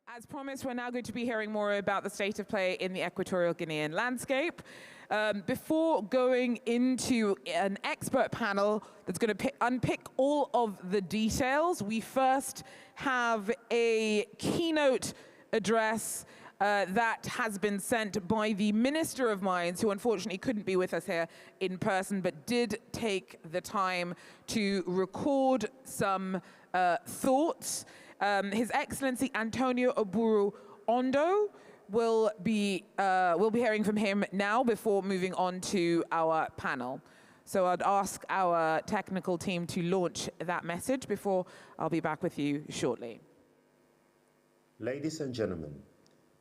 As promised, we're now going to be hearing more about the state of play in the Equatorial Guinean landscape. Before going into an expert panel that's going to unpick all of the details, we first have a keynote address that has been sent by the Minister of Mines, who unfortunately couldn't be with us here in person, but did take the time to record some thoughts. His Excellency Antonio Oburu Ondo will be hearing from him now before moving on to our panel. So I'd ask our technical team to launch that message before I'll be back with you shortly. Ladies and gentlemen,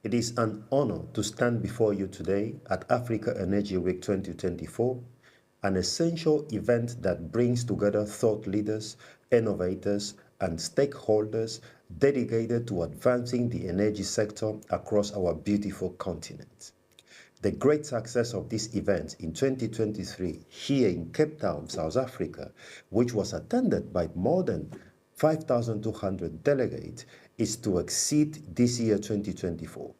it is an honor to stand before you today at Africa Energy Week 2024, an essential event that brings together thought leaders, innovators, and stakeholders dedicated to advancing the energy sector across our beautiful continent. The great success of this event in 2023 here in Cape Town, South Africa, which was attended by more than 5,200 delegates, is to exceed this year 2024.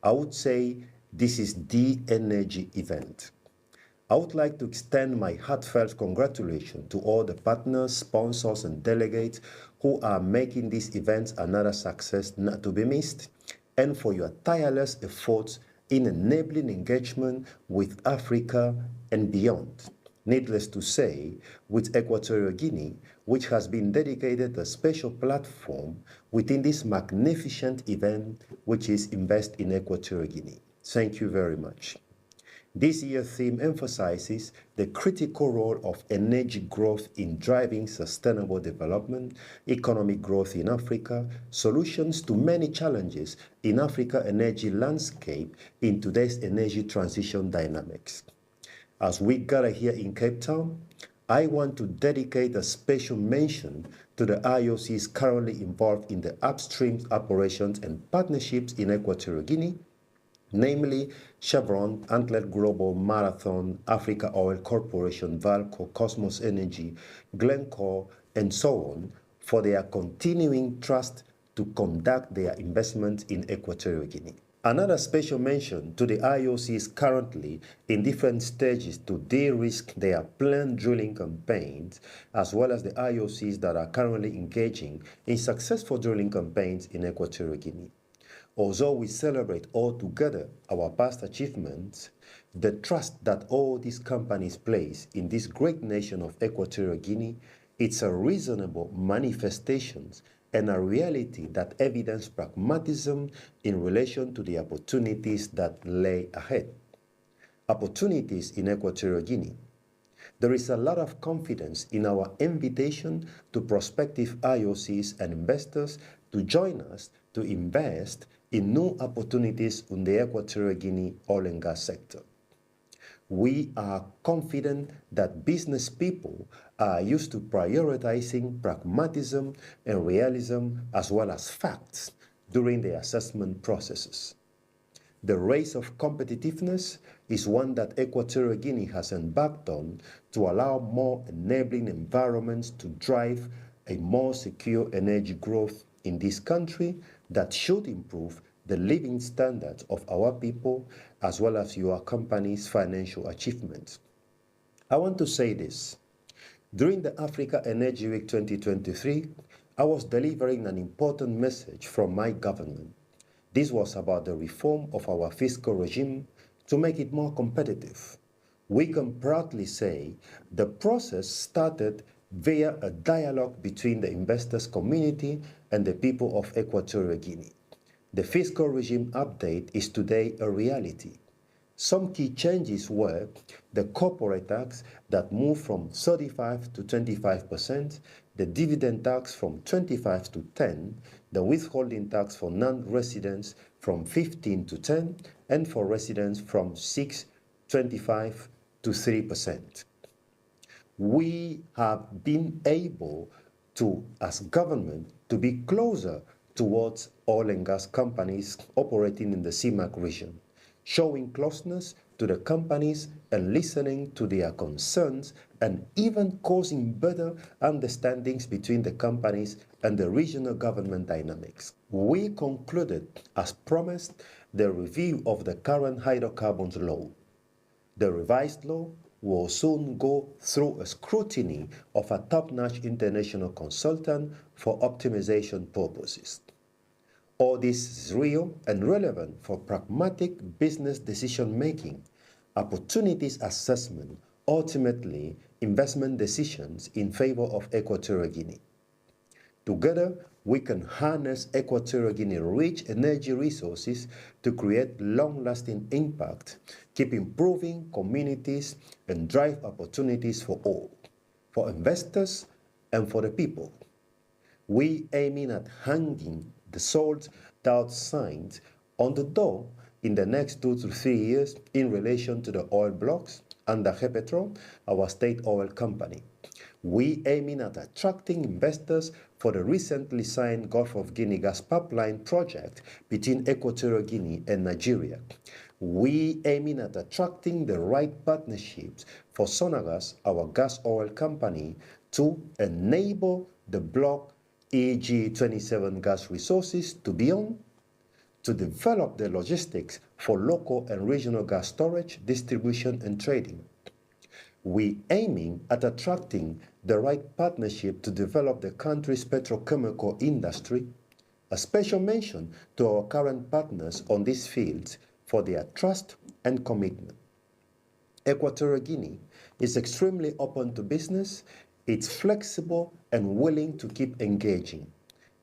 I would say this is the energy event. I would like to extend my heartfelt congratulations to all the partners, sponsors, and delegates who are making this event another success not to be missed, and for your tireless efforts in enabling engagement with Africa and beyond. Needless to say, with Equatorial Guinea, which has been dedicated a special platform within this magnificent event, which is Invest in Equatorial Guinea. Thank you very much. This year's theme emphasizes the critical role of energy growth in driving sustainable development, economic growth in Africa, solutions to many challenges in Africa's energy landscape in today's energy transition dynamics. As we gather here in Cape Town, I want to dedicate a special mention to the IOCs currently involved in the upstream operations and partnerships in Equatorial Guinea, namely Chevron, Antlet Global, Marathon, Africa Oil Corporation, Valco, Cosmos Energy, Glencore, and so on, for their continuing trust to conduct their investments in Equatorial Guinea. Another special mention to the IOCs currently in different stages to de-risk their planned drilling campaigns, as well as the IOCs that are currently engaging in successful drilling campaigns in Equatorial Guinea. Although we celebrate altogether our past achievements, the trust that all these companies place in this great nation of Equatorial Guinea, it's a reasonable manifestation and a reality that evidence pragmatism in relation to the opportunities that lay ahead. Opportunities in Equatorial Guinea. There is a lot of confidence in our invitation to prospective IOCs and investors to join us to invest in new opportunities in the Equatorial Guinea oil and gas sector. We are confident that business people are used to prioritizing pragmatism and realism as well as facts during the assessment processes. The race of competitiveness is one that Equatorial Guinea has embarked on to allow more enabling environments to drive a more secure energy growth in this country that should improve the living standards of our people as well as your company's financial achievements. I want to say this. During the Africa Energy Week 2023, I was delivering an important message from my government. This was about the reform of our fiscal regime to make it more competitive. We can proudly say the process started via a dialogue between the investors community and the people of Equatorial Guinea. The fiscal regime update is today a reality. Some key changes were the corporate tax that moved from 35 to 25%, the dividend tax from 25 to 10, the withholding tax for non-residents from 15 to 10, and for residents from 6.25 to 3%. We have been able to, as government, to be closer towards oil and gas companies operating in the CIMAC region, showing closeness to the companies and listening to their concerns and even causing better understandings between the companies and the regional government dynamics. We concluded, as promised, the review of the current hydrocarbons law. The revised law will soon go through a scrutiny of a top-notch international consultant for optimization purposes. All this is real and relevant for pragmatic business decision-making, opportunities assessment, ultimately investment decisions in favor of Equatorial Guinea. Together, we can harness Equatorial Guinea's rich energy resources to create long-lasting impact, keep improving communities, and drive opportunities for all, for investors and for the people. We aiming at hanging the sold-out signs on the door in the next 2 to 3 years in relation to the oil blocks under Hepetro, our state oil company. We aiming at attracting investors for the recently signed Gulf of Guinea gas pipeline project between Equatorial Guinea and Nigeria. We aiming at attracting the right partnerships for Sonagas, our gas oil company, to enable the block EG-27 gas resources to be on, to develop the logistics for local and regional gas storage, distribution, and trading. We aiming at attracting the right partnership to develop the country's petrochemical industry. A special mention to our current partners on these fields for their trust and commitment. Equatorial Guinea is extremely open to business. It's flexible and willing to keep engaging.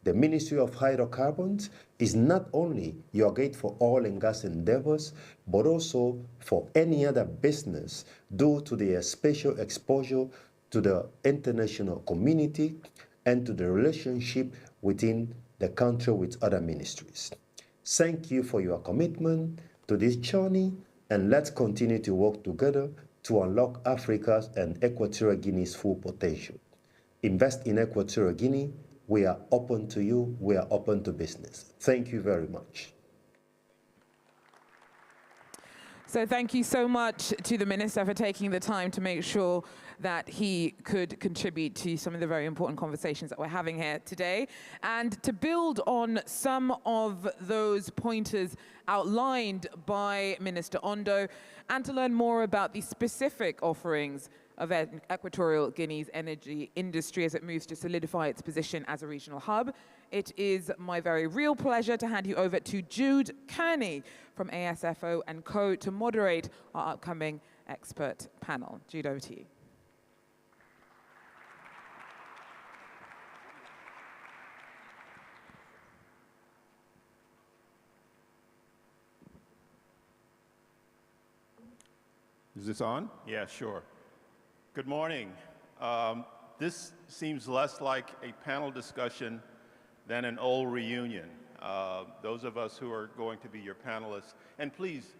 The Ministry of Hydrocarbons is not only your gate for oil and gas endeavors, but also for any other business due to their special exposure to the international community and to the relationship within the country with other ministries. Thank you for your commitment to this journey, and let's continue to work together to unlock Africa's and Equatorial Guinea's full potential. Invest in Equatorial Guinea. We are open to you. We are open to business. Thank you very much. So thank you so much to the Minister for taking the time to make sure that he could contribute to some of the very important conversations that we're having here today. And to build on some of those pointers outlined by Minister Ondo, and to learn more about the specific offerings of Equatorial Guinea's energy industry as it moves to solidify its position as a regional hub, it is my very real pleasure to hand you over to Jude Kearney from ASAFO and Co. to moderate our upcoming expert panel. Jude, over to you. Is this on? Yeah, sure. Good morning. This seems less like a panel discussion than an old reunion. Those of us who are going to be your panelists, and please,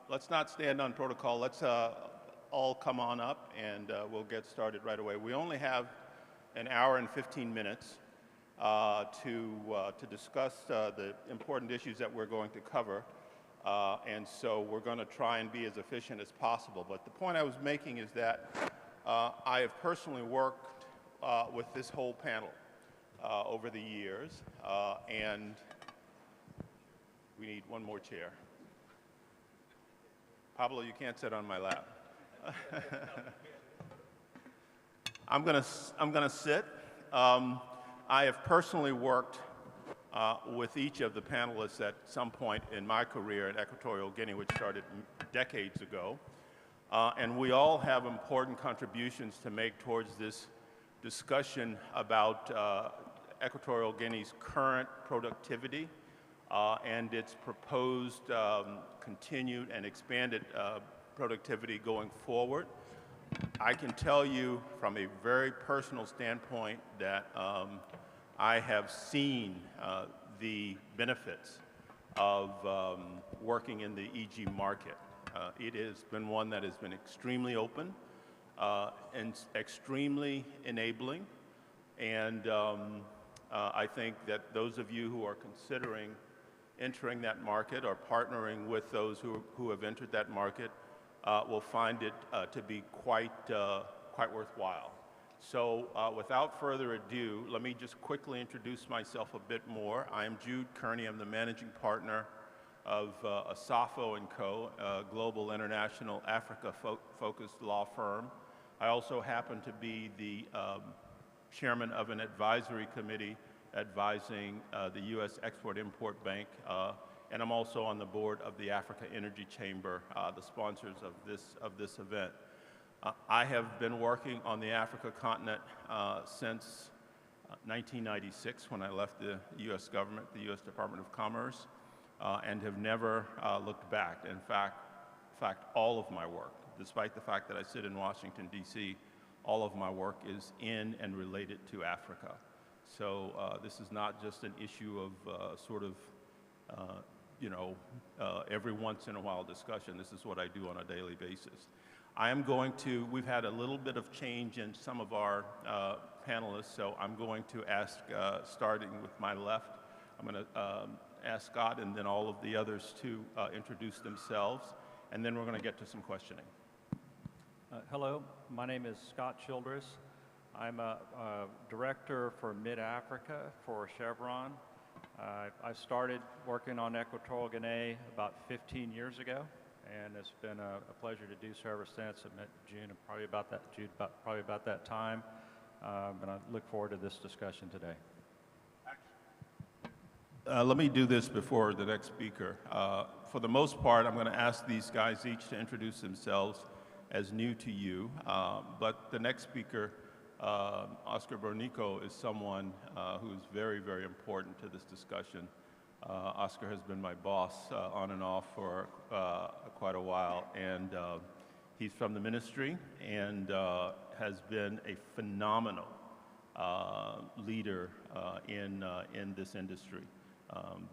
let's not stand on protocol. Let's all come on up, and we'll get started right away. We only have an hour and 15 minutes to discuss the important issues that we're going to cover. And so we're going to try and be as efficient as possible. But the point I was making is that I have personally worked with this whole panel over the years, and we need one more chair. Pablo, you can't sit on my lap. I'm gonna sit. I have personally worked with each of the panelists at some point in my career in Equatorial Guinea, which started decades ago. And we all have important contributions to make towards this discussion about Equatorial Guinea's current productivity and its proposed continued and expanded productivity going forward. I can tell you from a very personal standpoint that I have seen the benefits of working in the EG market. It has been one that has been extremely open and extremely enabling. And I think that those of you who are considering entering that market or partnering with those who have entered that market will find it to be quite worthwhile. So without further ado, let me just quickly introduce myself a bit more. I am Jude Kearney. I'm the managing partner of ASAFO & Co., a global international Africa-focused law firm. I also happen to be the chairman of an advisory committee advising the U.S. Export-Import Bank, and I'm also on the board of the Africa Energy Chamber, the sponsors of this event. I have been working on the Africa continent since 1996 when I left the U.S. government, the U.S. Department of Commerce, and have never looked back. In fact, all of my work, despite the fact that I sit in Washington, D.C., all of my work is in and related to Africa. So this is not just an issue of every once in a while discussion. This is what I do on a daily basis. We've had a little bit of change in some of our panelists, so I'm going to ask, starting with my left, I'm going to ask Scott and then all of the others to introduce themselves, and then we're going to get to some questioning. Hello, my name is Scott Childres. I'm a director for Mid-Africa for Chevron. I started working on Equatorial Guinea about 15 years ago, and it's been a pleasure to do so ever since. I met Jude probably about that time, and I look forward to this discussion today. Let me do this before the next speaker. For the most part, I'm going to ask these guys each to introduce themselves as new to you, but the next speaker, Oscar Bernico, is someone who is very, very important to this discussion. Oscar has been my boss on and off for quite a while, and he's from the ministry and has been a phenomenal leader in this industry,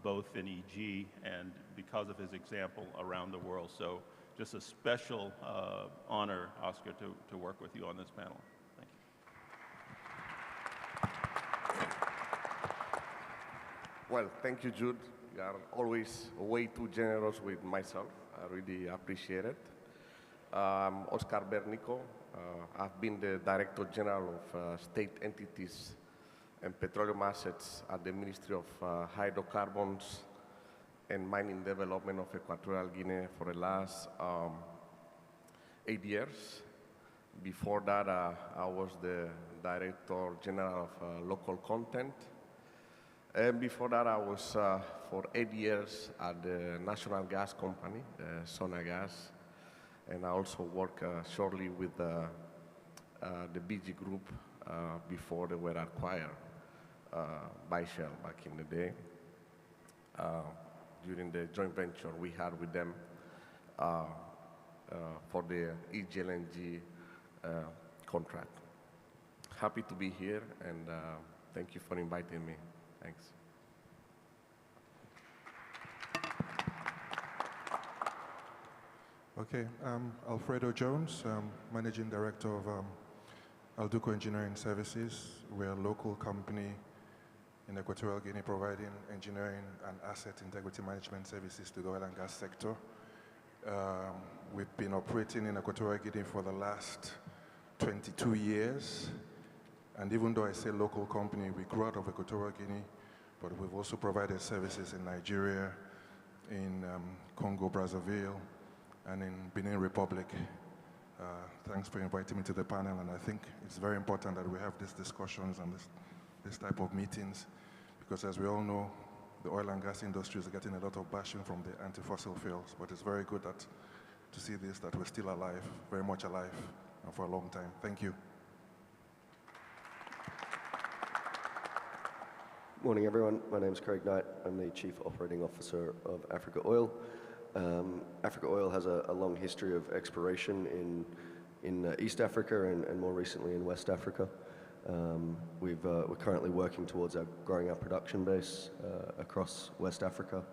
both in EG and because of his example around the world. So just a special honor, Oscar, to work with you on this panel. Thank you. Well, thank you, Jude. You are always way too generous with myself. I really appreciate it. I'm Oscar Bernico. I've been the Director General of State Entities and Petroleum Assets at the Ministry of Hydrocarbons and Mining Development of Equatorial Guinea for the last 8 years. Before that, I was the Director General of Local Content. And before that, I was for 8 years at the National Gas Company, Sonagas, and I also worked shortly with the BG Group before they were acquired by Shell back in the day. During the joint venture we had with them for the EGLNG contract. Happy to be here, and thank you for inviting me. Thanks. Okay, I'm Alfredo Jones, Managing Director of Alduco Engineering Services. We're a local company in Equatorial Guinea providing engineering and asset integrity management services to the oil and gas sector. We've been operating in Equatorial Guinea for the last 22 years. And even though I say local company, we grew out of Equatorial Guinea, but we've also provided services in Nigeria, in Congo, Brazzaville, and in Benin Republic. Thanks for inviting me to the panel, and I think it's very important that we have these discussions and this type of meetings, because as we all know, the oil and gas industry is getting a lot of bashing from the anti-fossil fuels, but it's very good to see this, that we're still alive, very much alive, and for a long time. Thank you. Morning, everyone. My name is Craig Knight. I'm the Chief Operating Officer of Africa Oil. Africa Oil has a long history of exploration in East Africa and more recently in West Africa. We're currently working towards growing our production base across West Africa,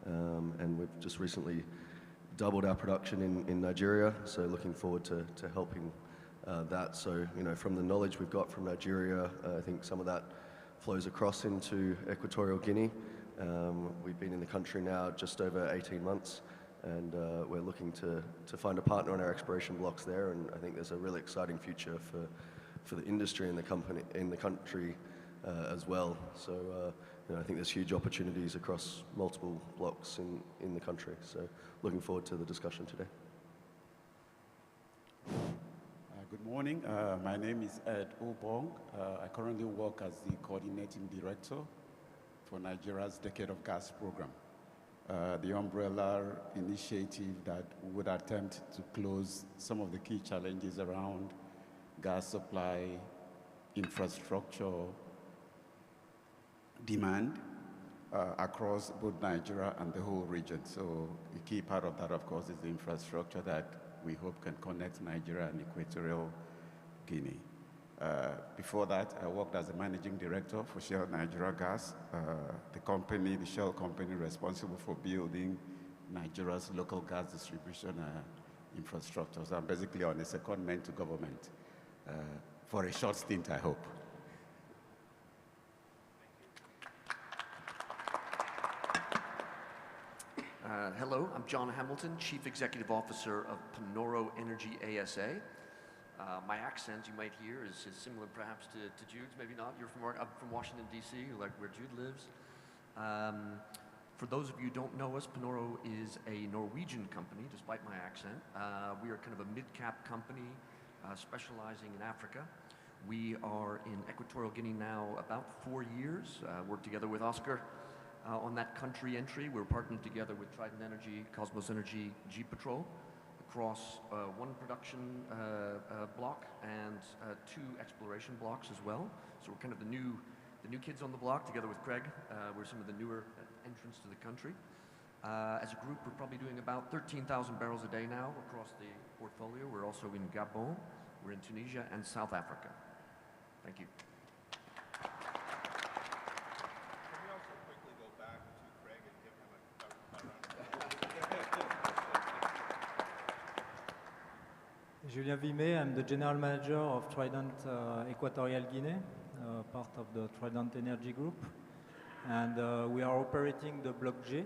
and we've just recently doubled our production in Nigeria, so looking forward to helping that. So, from the knowledge we've got from Nigeria, I think some of that flows across into Equatorial Guinea. We've been in the country now just over 18 months, and we're looking to find a partner on our exploration blocks there, and I think there's a really exciting future for the industry and the country as well. So you know, I think there's huge opportunities across multiple blocks in the country. So looking forward to the discussion today. Good morning. My name is Ed Obong. I currently work as the coordinating director for Nigeria's Decade of Gas program, the umbrella initiative that would attempt to close some of the key challenges around gas supply, infrastructure, demand across both Nigeria and the whole region. So a key part of that, of course, is the infrastructure that we hope can connect Nigeria and Equatorial Guinea. Before that, I worked as a managing director for Shell Nigeria Gas, the Shell company responsible for building Nigeria's local gas distribution infrastructure. So I'm basically on a secondment to government for a short stint, I hope. Hello, I'm John Hamilton, Chief Executive Officer of Panoro Energy ASA. My accent, you might hear, is similar perhaps to Jude's, maybe not. I'm from Washington, D.C., like where Jude lives. For those of you who don't know us, Panoro is a Norwegian company, despite my accent. We are kind of a mid-cap company specializing in Africa. We are in Equatorial Guinea now about 4 years. Worked together with Oscar on that country entry. We're partnered together with Trident Energy, Cosmos Energy, G-Patrol across one production block and 2 exploration blocks as well. So we're kind of the new kids on the block together with Craig. We're some of the newer entrants to the country. As a group, we're probably doing about 13,000 barrels a day now across the portfolio. We're also in Gabon, we're in Tunisia and South Africa. Thank you. Julien Vuillemet, I'm the General Manager of Trident Equatorial Guinea, part of the Trident Energy Group. And we are operating the Block J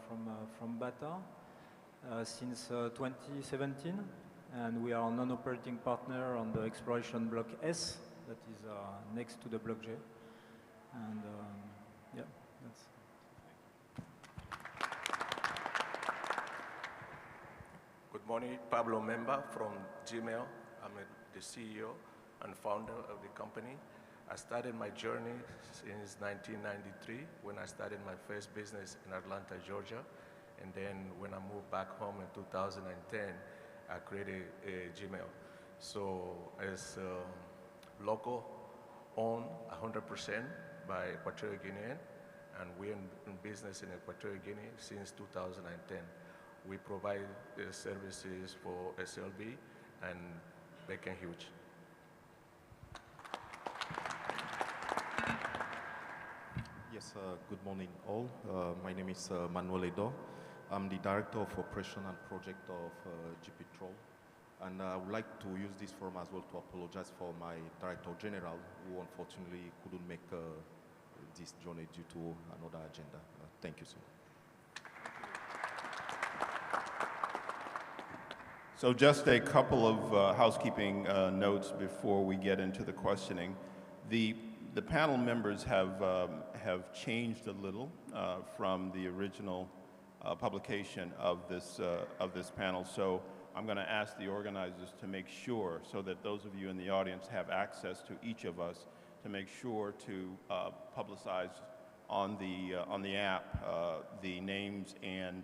from Bata since 2017. And we are a non-operating partner on the exploration Block S that is next to the Block J. And yeah, that's... Good morning, Pablo Memba from Gmail. I'm the CEO and founder of the company. I started my journey since 1993 when I started my first business in Atlanta, Georgia. And then when I moved back home in 2010, I created a Gmail. So it's local, owned 100% by Equatorial Guinea, and we're in business in Equatorial Guinea since 2010. We provide services for SLB and Baker Hughes. Yes, good morning all. My name is Manuel Edo. I'm the Director of Operation and Project of G-Patrol. And I would like to use this forum as well to apologize for my Director General, who unfortunately couldn't make this journey due to another agenda. Thank you so much. So just a couple of housekeeping notes before we get into the questioning. The panel members have changed a little from the original publication of this panel. So I'm going to ask the organizers to make sure, so that those of you in the audience have access to each of us, to make sure to publicize on the app the names and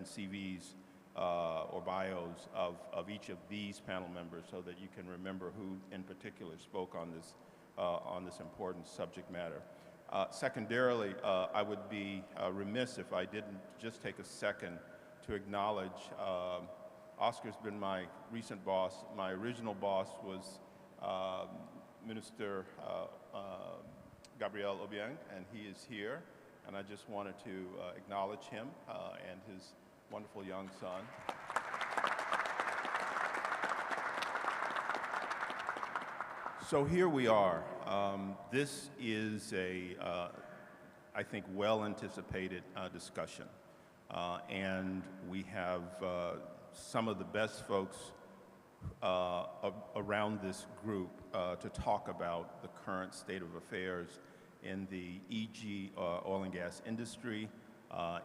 CVs or bios of each of these panel members, so that you can remember who in particular spoke on this important subject matter. Secondarily, I would be remiss if I didn't just take a second to acknowledge Oscar's been my recent boss. My original boss was Minister Gabriel Obiang, and he is here, and I just wanted to acknowledge him and his wonderful young son. So here we are. This is I think, well-anticipated discussion. And we have some of the best folks around this group to talk about the current state of affairs in the EG oil and gas industry,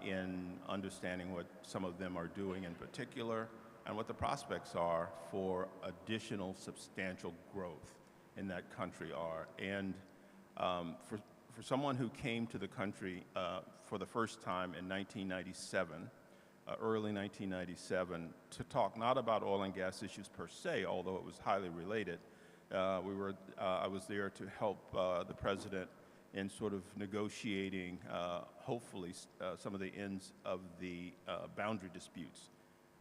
in understanding what some of them are doing in particular, and what the prospects are for additional substantial growth in that country are. And for someone who came to the country for the first time in 1997, early 1997, to talk not about oil and gas issues per se, although it was highly related, I was there to help the president in sort of negotiating, hopefully, some of the ends of the boundary disputes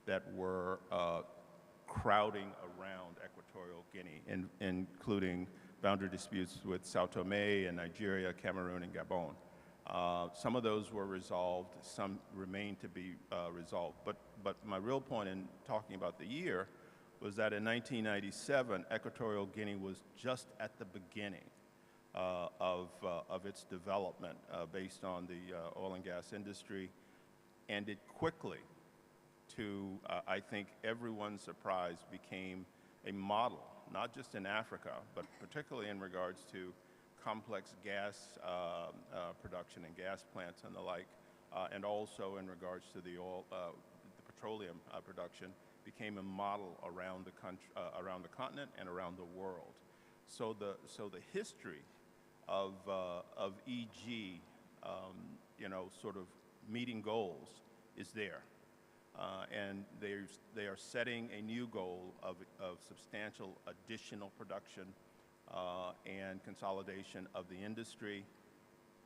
that were crowding around Equatorial Guinea, including boundary disputes with Sao Tome and Nigeria, Cameroon, and Gabon. Some of those were resolved, some remain to be resolved. But my real point in talking about the year was that in 1997, Equatorial Guinea was just at the beginning of its development based on the oil and gas industry, and it quickly, to I think everyone's surprise, became a model, not just in Africa, but particularly in regards to complex gas production and gas plants and the like, and also in regards to the oil, the petroleum production, became a model around the country, around the continent, and around the world. So the history of EG, sort of meeting goals is there. And they are setting a new goal of substantial additional production and consolidation of the industry.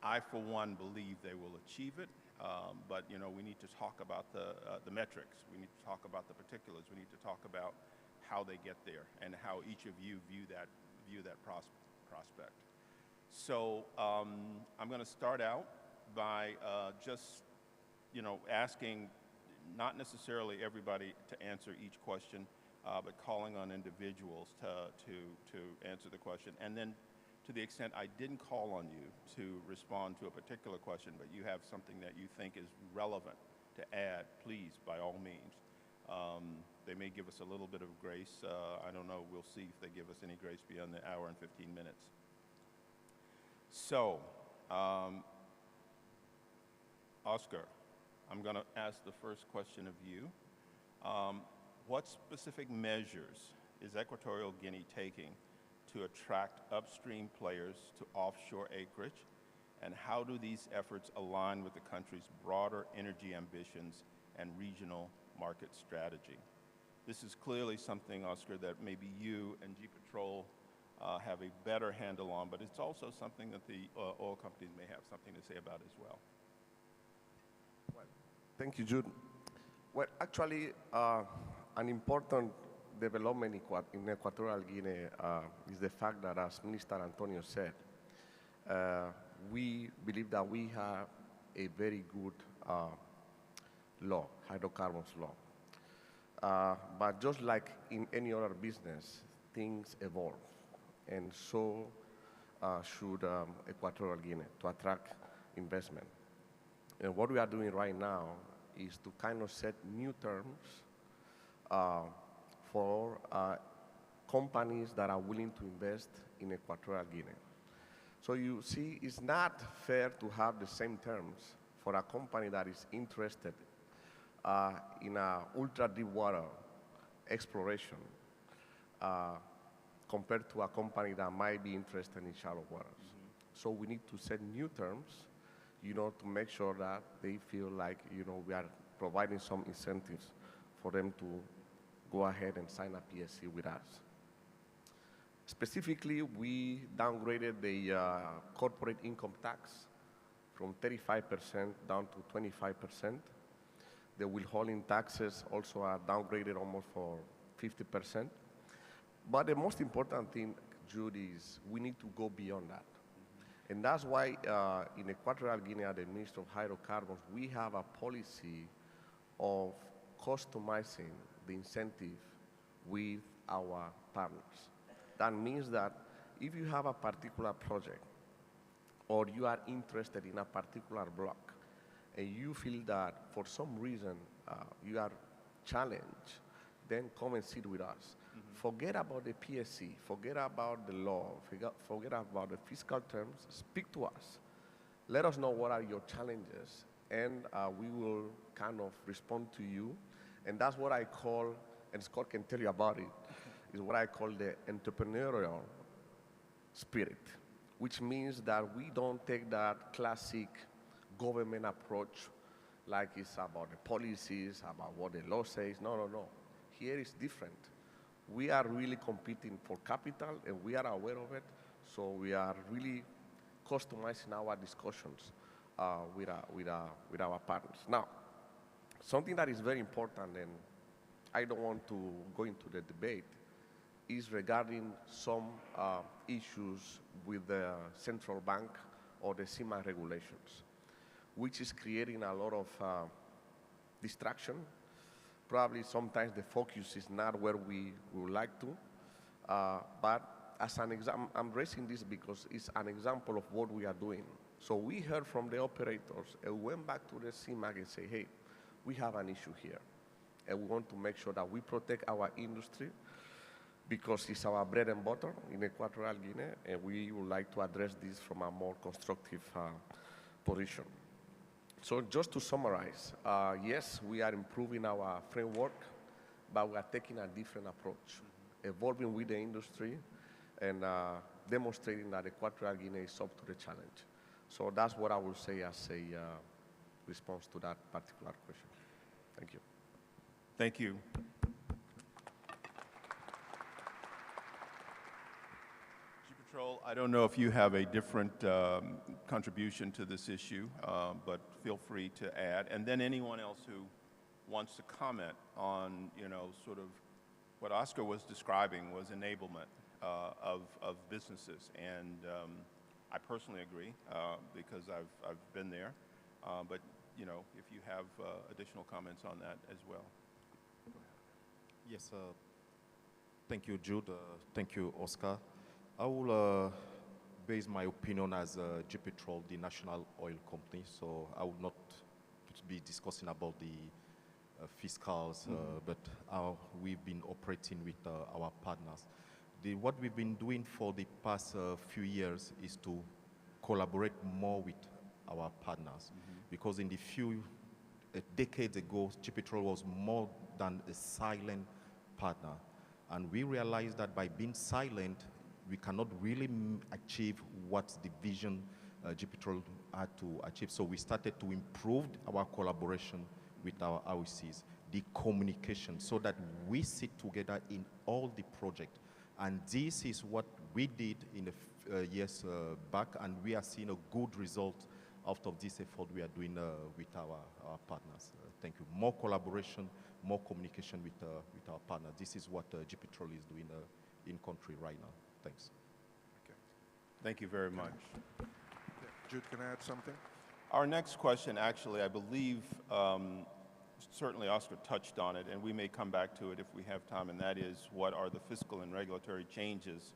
I, for one, believe they will achieve it, but we need to talk about the metrics. We need to talk about the particulars. We need to talk about how they get there and how each of you view that prospect. So I'm going to start out by just asking not necessarily everybody to answer each question, but calling on individuals to answer the question. And then, to the extent I didn't call on you to respond to a particular question, but you have something that you think is relevant to add, please, by all means. They may give us a little bit of grace. I don't know. We'll see if they give us any grace beyond the hour and 15 minutes. So, Oscar, I'm going to ask the first question of you. What specific measures is Equatorial Guinea taking to attract upstream players to offshore acreage, and how do these efforts align with the country's broader energy ambitions and regional market strategy? This is clearly something, Oscar, that maybe you and G-Patrol have a better handle on, but it's also something that the oil companies may have something to say about as well. Well, thank you, Jude. Well, actually, an important development in Equatorial Guinea is the fact that, as Minister Antonio said, we believe that we have a very good law, hydrocarbons law. But just like in any other business, things evolve. And so should Equatorial Guinea to attract investment. And what we are doing right now is to kind of set new terms for companies that are willing to invest in Equatorial Guinea. So you see, it's not fair to have the same terms for a company that is interested in ultra-deep water exploration compared to a company that might be interested in shallow waters. Mm-hmm. So we need to set new terms, to make sure that they feel like, we are providing some incentives for them to go ahead and sign a PSC with us. Specifically, we downgraded the corporate income tax from 35% down to 25%. The withholding taxes also are downgraded almost for 50%. But the most important thing, Jude, is we need to go beyond that. Mm-hmm. And that's why in Equatorial Guinea, the Ministry of Hydrocarbons, we have a policy of customizing the incentive with our partners. That means that if you have a particular project or you are interested in a particular block, and you feel that for some reason you are challenged, then come and sit with us. Forget about the PSC, forget about the law, forget about the fiscal terms, speak to us. Let us know what are your challenges, and we will kind of respond to you. And that's what I call, and Scott can tell you about it, is what I call the entrepreneurial spirit, which means that we don't take that classic government approach like it's about the policies, about what the law says. No, no, no. Here it's different. We are really competing for capital, and we are aware of it, so we are really customizing our discussions with our partners. Now, something that is very important, and I don't want to go into the debate, is regarding some issues with the central bank or the CIMA regulations, which is creating a lot of distraction. Probably sometimes the focus is not where we would like to, but as an example, I'm raising this because it's an example of what we are doing. So we heard from the operators and we went back to the CIMAC and say, hey, we have an issue here, and we want to make sure that we protect our industry because it's our bread and butter in Equatorial Guinea, and we would like to address this from a more constructive position. So just to summarize, yes, we are improving our framework, but we are taking a different approach, evolving with the industry and demonstrating that Equatorial Guinea is up to the challenge. So that's what I will say as a response to that particular question. Thank you. Thank you. I don't know if you have a different contribution to this issue, but feel free to add. And then anyone else who wants to comment on, sort of what Oscar was describing was enablement of businesses. And I personally agree because I've been there. But, if you have additional comments on that as well. Yes, thank you, Jude. Thank you, Oscar. I will base my opinion as Petrol, the national oil company, so I will not be discussing about the fiscals, but how we've been operating with our partners. What we've been doing for the past few years is to collaborate more with our partners, because in the few decades ago, Petrol was more than a silent partner, and we realized that by being silent, we cannot really achieve what the vision Petrol had to achieve. So we started to improve our collaboration with our ROCs, the communication, so that we sit together in all the projects. And this is what we did in the years back, and we are seeing a good result out of this effort we are doing with our partners. Thank you. More collaboration, more communication with our partners. This is what Petrol is doing in country right now. Thanks. Okay. Thank you very much. Jude, can I add something? Our next question, actually, I believe, certainly Oscar touched on it, and we may come back to it if we have time, and that is, what are the fiscal and regulatory changes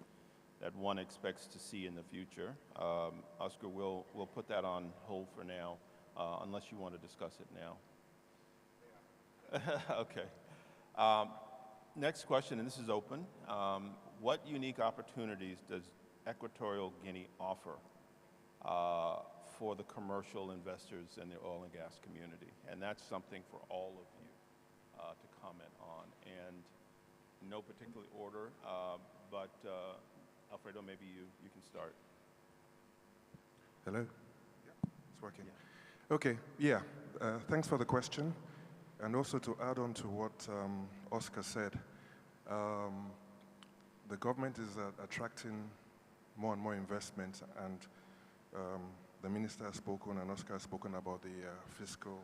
that one expects to see in the future? Oscar, we'll put that on hold for now, unless you want to discuss it now. Okay. Next question, and this is open. What unique opportunities does Equatorial Guinea offer for the commercial investors in the oil and gas community? And that's something for all of you to comment on. And in no particular order, but Alfredo, maybe you can start. Hello? Yeah, it's working. Yeah. Okay, yeah, thanks for the question. And also to add on to what Oscar said, the government is attracting more and more investment, and the minister has spoken and Oscar has spoken about the fiscal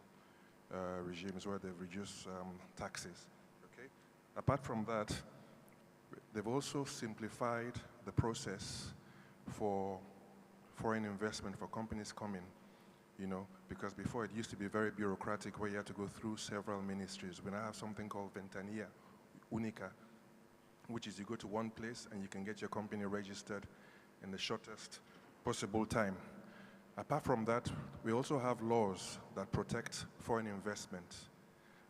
regimes where they've reduced taxes. Okay. Apart from that, they've also simplified the process for foreign investment, for companies coming, because before it used to be very bureaucratic where you had to go through several ministries. We now have something called Ventanilla Única, which is you go to one place and you can get your company registered in the shortest possible time. Apart from that, we also have laws that protect foreign investment.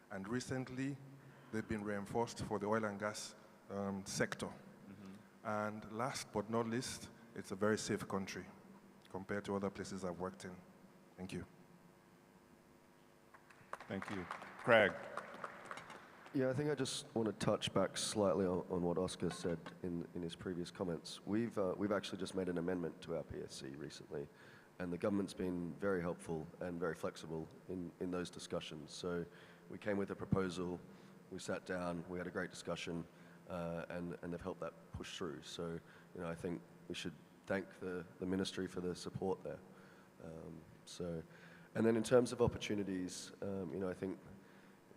And recently, they've been reinforced for the oil and gas sector. And last but not least, it's a very safe country compared to other places I've worked in. Thank you. Thank you. Craig. Yeah, I think I just want to touch back slightly on what Oscar said in his previous comments. We've actually just made an amendment to our PSC recently, and the government's been very helpful and very flexible in those discussions. So we came with a proposal, we sat down, we had a great discussion, and they've helped that push through. So, you know, I think we should thank the ministry for the support there. And then in terms of opportunities, you know, I think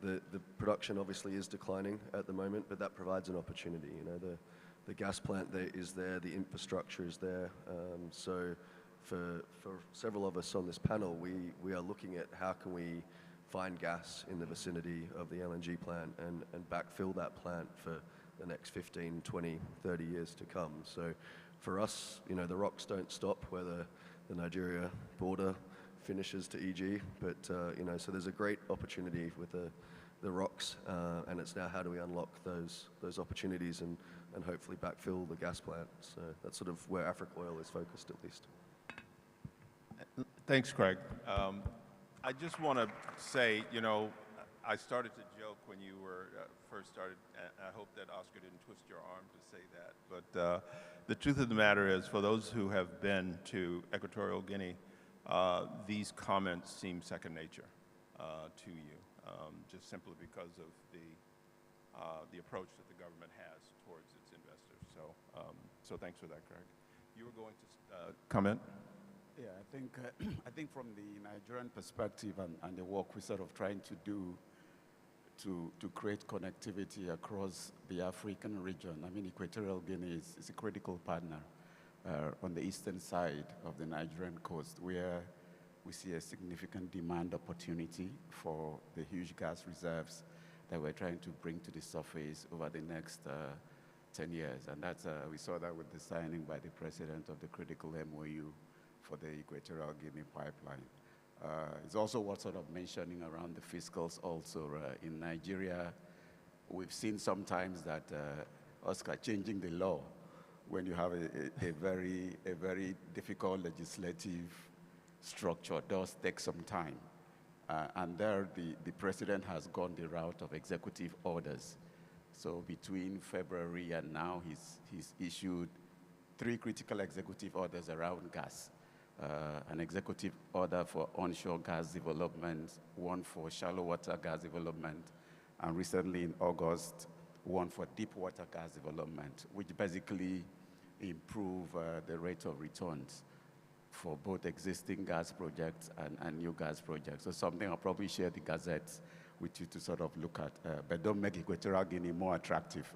the production obviously is declining at the moment, but that provides an opportunity. You know, the gas plant there is there, the infrastructure is there. So for several of us on this panel, we are looking at how can we find gas in the vicinity of the LNG plant and backfill that plant for the next 15, 20, 30 years to come. So for us, you know, the rocks don't stop where the Nigeria border finishes to EG, but you know, so there's a great opportunity with the rocks, and it's now how do we unlock those opportunities and hopefully backfill the gas plant. So that's sort of where Africa Oil is focused, at least. Thanks, Craig. I just want to say, you know, I started to joke when you were first started, and I hope that Oscar didn't twist your arm to say that, but the truth of the matter is, for those who have been to Equatorial Guinea, these comments seem second nature to you, just simply because of the approach that the government has towards its investors. So thanks for that, Craig. You were going to comment? Yeah, I think from the Nigerian perspective and the work we're sort of trying to do to create connectivity across the African region. I mean, Equatorial Guinea is a critical partner on the eastern side of the Nigerian coast, where we see a significant demand opportunity for the huge gas reserves that we're trying to bring to the surface over the next 10 years. And that's, we saw that with the signing by the president of the critical MOU for the Equatorial Guinea pipeline. It's also worth sort of mentioning around the fiscals also. In Nigeria, we've seen sometimes that, Oscar, changing the law when you have a very difficult legislative structure does take some time. And there, the president has gone the route of executive orders. So between February and now, he's issued 3 critical executive orders around gas. An executive order for onshore gas development, one for shallow water gas development, and recently in August, one for deep water gas development, which basically improve the rate of returns for both existing gas projects and new gas projects. So something I'll probably share the gazettes with you to sort of look at, but don't make Equatorial Guinea more attractive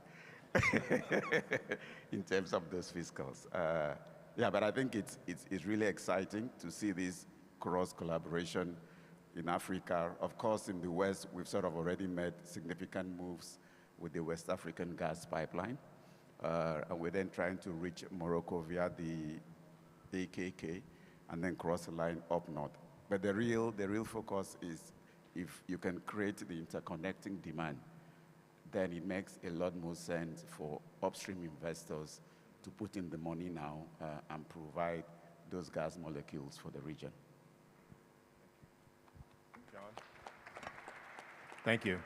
in terms of those fiscals. Yeah, but I think it's really exciting to see this cross-collaboration in Africa. Of course, in the West, we've sort of already made significant moves with the West African gas pipeline. And we're then trying to reach Morocco via the AKK and then cross the line up north. But the real focus is if you can create the interconnecting demand, then it makes a lot more sense for upstream investors to put in the money now and provide those gas molecules for the region. John? Thank you.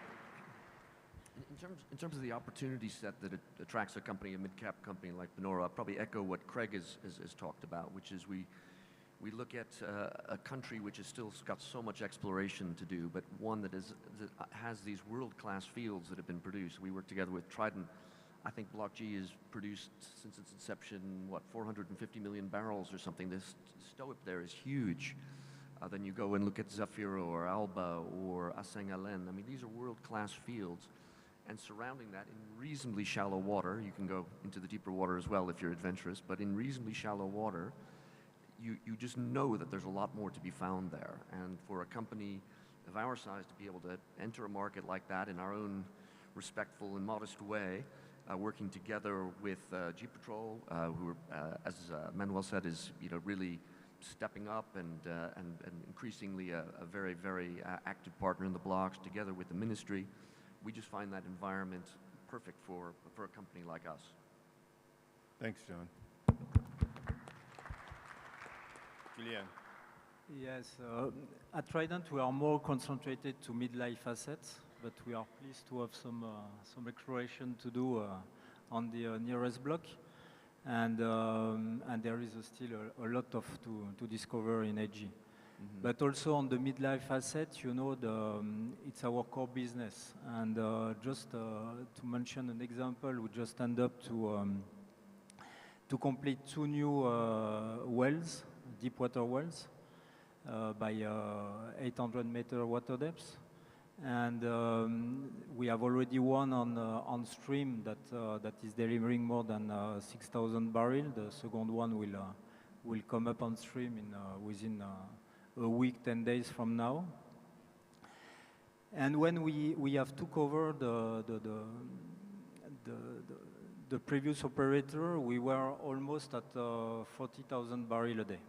In terms of the opportunity set that it attracts a company, a mid-cap company like Panoro, I'll probably echo what Craig has talked about, which is we look at a country which has still got so much exploration to do, but one that has these world-class fields that have been produced. We work together with Trident. I think Block G has produced, since its inception, 450 million barrels or something. This STOIIP there is huge. Then you go and look at Zafiro or Alba or Asengalen. I mean, these are world-class fields. And surrounding that in reasonably shallow water, you can go into the deeper water as well if you're adventurous, but in reasonably shallow water, you just know that there's a lot more to be found there. And for a company of our size to be able to enter a market like that in our own respectful and modest way, working together with G-Patrol, who, as Manuel said, is really stepping up and increasingly a very, very active partner in the blocks together with the ministry. We just find that environment perfect for a company like us. Thanks, John. Julien. Yes, at Trident we are more concentrated to mid-life assets, but we are pleased to have some exploration to do on the nearest block, and there is still a lot to discover in AG. But also on the midlife assets, you know, it's our core business. And just to mention an example, we just end up to complete 2 new wells, deep water wells, by 800-meter water depth. And we have already one on stream that is delivering more than 6,000 barrels. The second one will come up on stream within a week, 10 days from now. And when we have took over the previous operator, we were almost at 40,000 barrels a day.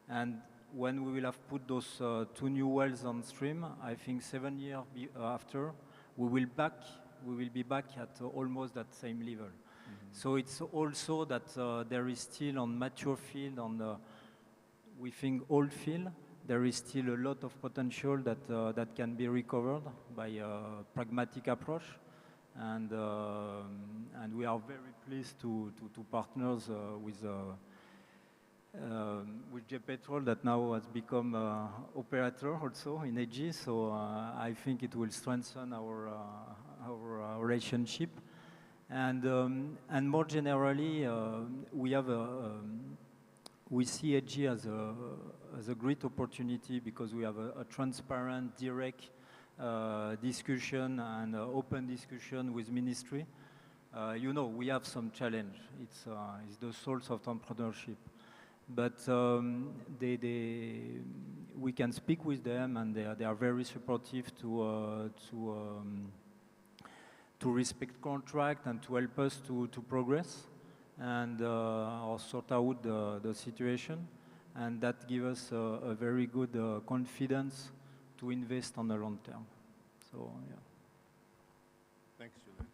And when we will have put those 2 new wells on stream, I think 7 years after, we will be back at almost that same level. So it's also that there is still on mature field, we think old field, there is still a lot of potential that can be recovered by a pragmatic approach. And we are very pleased to partners with J-Petrol that now has become operator also in AG. So I think it will strengthen our relationship. And more generally, we see AG as a great opportunity because we have a transparent, direct discussion and open discussion with ministry. You know, we have some challenge. It's the source of entrepreneurship. But we can speak with them, and they are very supportive to respect contract and to help us to progress and or sort out the situation. And that gives us a very good confidence to invest on the long term. So, yeah. Thanks, Julien.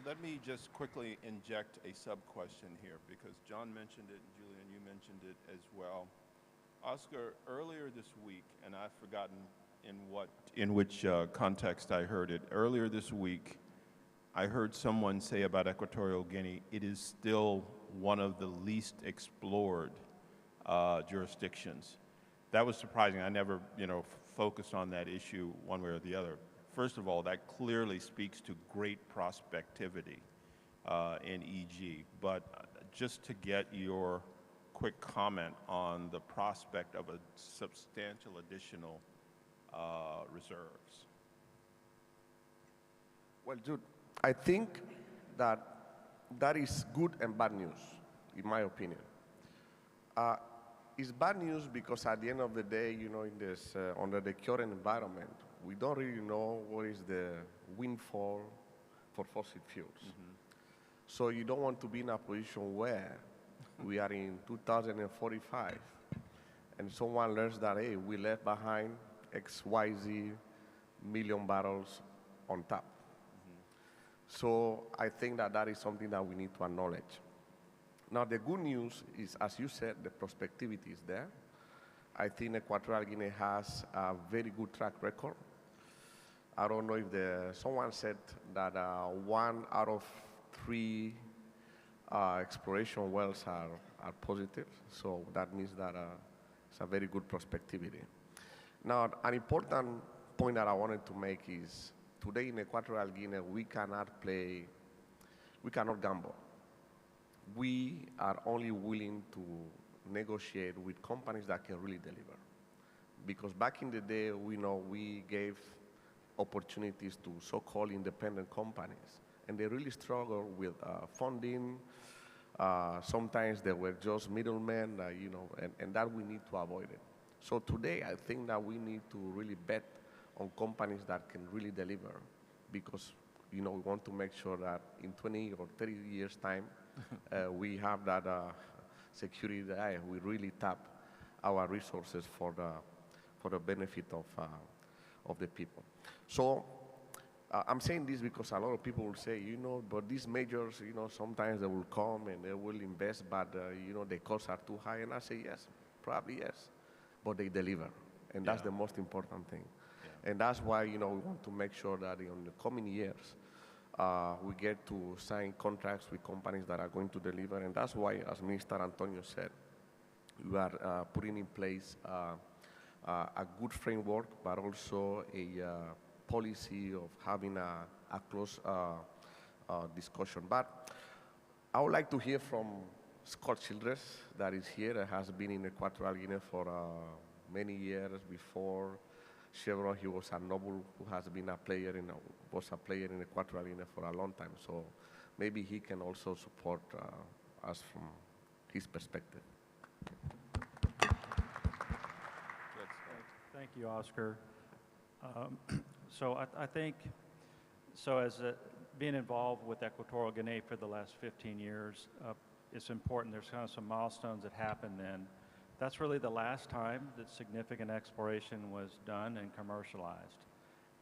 Let me just quickly inject a sub-question here, because John mentioned it, and Julien, you mentioned it as well. Oscar, earlier this week, and I've forgotten in which context I heard it, earlier this week, I heard someone say about Equatorial Guinea, it is still one of the least explored jurisdictions. That was surprising. I never, focused on that issue one way or the other. First of all, that clearly speaks to great prospectivity in EG. But just to get your quick comment on the prospect of a substantial additional reserves. Well, Jude, I think that is good and bad news, in my opinion. It's bad news because at the end of the day, in this under the current environment, we don't really know what is the windfall for fossil fuels. So you don't want to be in a position where we are in 2045 and someone learns that, hey, we left behind XYZ million barrels on tap. So I think that is something that we need to acknowledge. Now, the good news is, as you said, the prospectivity is there. I think Equatorial Guinea has a very good track record. I don't know if someone said that 1 out of 3 exploration wells are positive. So that means that it's a very good prospectivity. Now, an important point that I wanted to make is today in Equatorial Guinea, we cannot gamble. We are only willing to negotiate with companies that can really deliver. Because back in the day, we gave opportunities to so-called independent companies, and they really struggle with funding. Sometimes they were just middlemen, and that we need to avoid it. So today, I think that we need to really bet on companies that can really deliver, because we want to make sure that in 20 or 30 years' time, we have that security that we really tap our resources for the benefit of the people. So I'm saying this because a lot of people will say, but these majors, sometimes they will come and they will invest, but, the costs are too high. And I say, yes, probably yes, but they deliver. And that's the most important thing. Yeah. And that's why, we want to make sure that in the coming years, we get to sign contracts with companies that are going to deliver. And that's why, as Minister Antonio said, we are putting in place a good framework, but also a policy of having a close discussion. But I would like to hear from Scott Childres, that is here, that has been in Equatorial Guinea for many years. Before Chevron, he was a Noble who has been was a player in Equatorial Guinea for a long time. So maybe he can also support us from his perspective. Thank you, Oscar. So I think, as being involved with Equatorial Guinea for the last 15 years, it's important. There's kind of some milestones that happened then. That's really the last time that significant exploration was done and commercialized.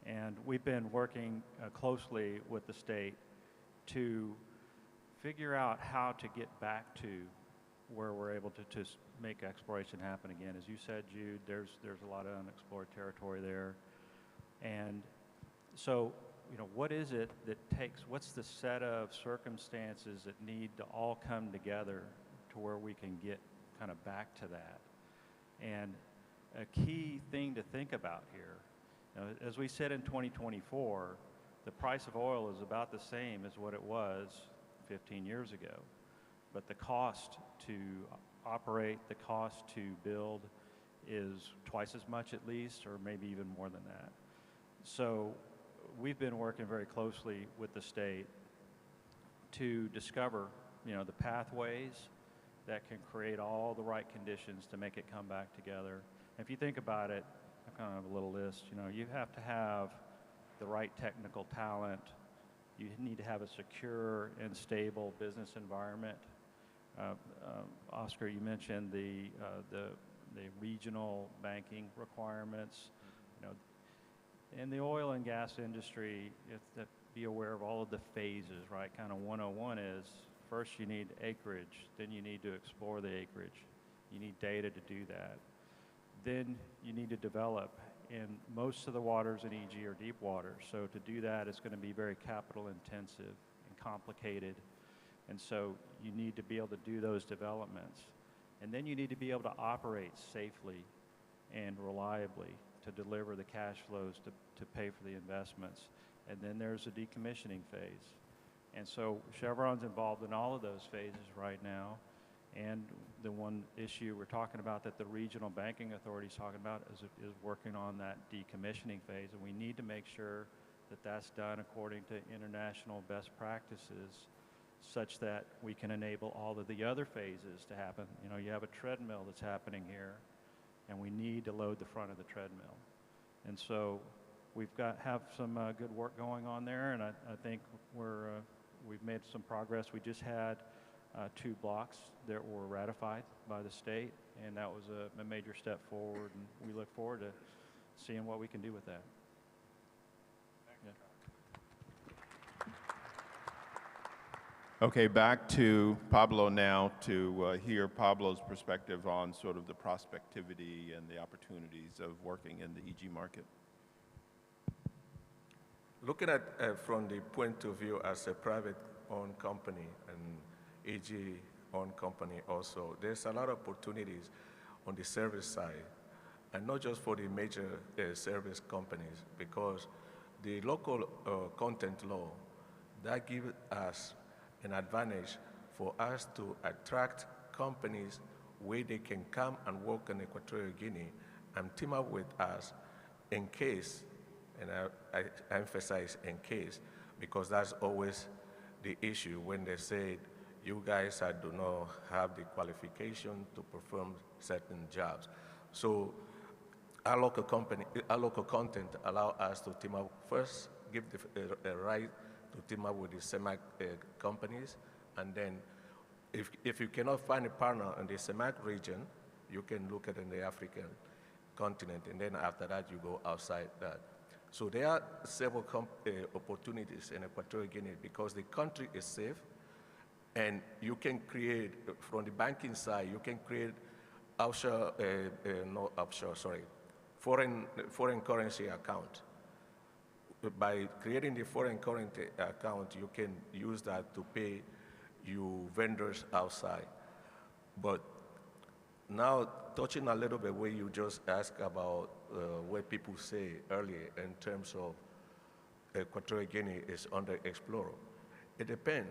And we've been working closely with the state to figure out how to get back to where we're able to make exploration happen again. As you said, Jude, there's a lot of unexplored territory there. And so, what is it that what's the set of circumstances that need to all come together to where we can get kind of back to that? And a key thing to think about here, as we said in 2024, the price of oil is about the same as what it was 15 years ago. But the cost to operate, the cost to build is twice as much at least, or maybe even more than that. So we've been working very closely with the state to discover, the pathways that can create all the right conditions to make it come back together. And if you think about it, I kind of have a little list. You have to have the right technical talent. You need to have a secure and stable business environment. Oscar, you mentioned the regional banking requirements. In the oil and gas industry, you have to be aware of all of the phases, right? Kind of 101 is, first you need acreage, then you need to explore the acreage. You need data to do that. Then you need to develop. And most of the waters in EG are deep water. So to do that, it's going to be very capital intensive and complicated. And so you need to be able to do those developments. And then you need to be able to operate safely and reliably to deliver the cash flows to pay for the investments. And then there's a decommissioning phase. And so Chevron's involved in all of those phases right now. And the one issue we're talking about that the regional banking authority is talking about is working on that decommissioning phase. And we need to make sure that that's done according to international best practices, such that we can enable all of the other phases to happen. You have a treadmill that's happening here, and we need to load the front of the treadmill. And so we've have some good work going on there, and I think we've made some progress. We just had 2 blocks that were ratified by the state, and that was a major step forward, and we look forward to seeing what we can do with that. Okay, back to Pablo now to hear Pablo's perspective on sort of the prospectivity and the opportunities of working in the EG market. Looking at from the point of view as a private-owned company and EG-owned company also, there's a lot of opportunities on the service side, and not just for the major service companies, because the local content law, that gives us an advantage for us to attract companies where they can come and work in Equatorial Guinea and team up with us in case, and I emphasize in case, because that's always the issue when they say you guys do not have the qualification to perform certain jobs. So our local content allow us to team up first, give the right to team up with the semi companies, and then If you cannot find a partner in the CEMAC region, you can look at in the African continent, and then after that, you go outside that. So there are several opportunities in Equatorial Guinea because the country is safe, and you can create, from the banking side, you can create offshore, not offshore, sorry, foreign currency account. By creating the foreign currency account, you can use that to pay your vendors outside. But now, touching a little bit where you just asked about what people say earlier in terms of Equatorial Guinea is underexplored. It depends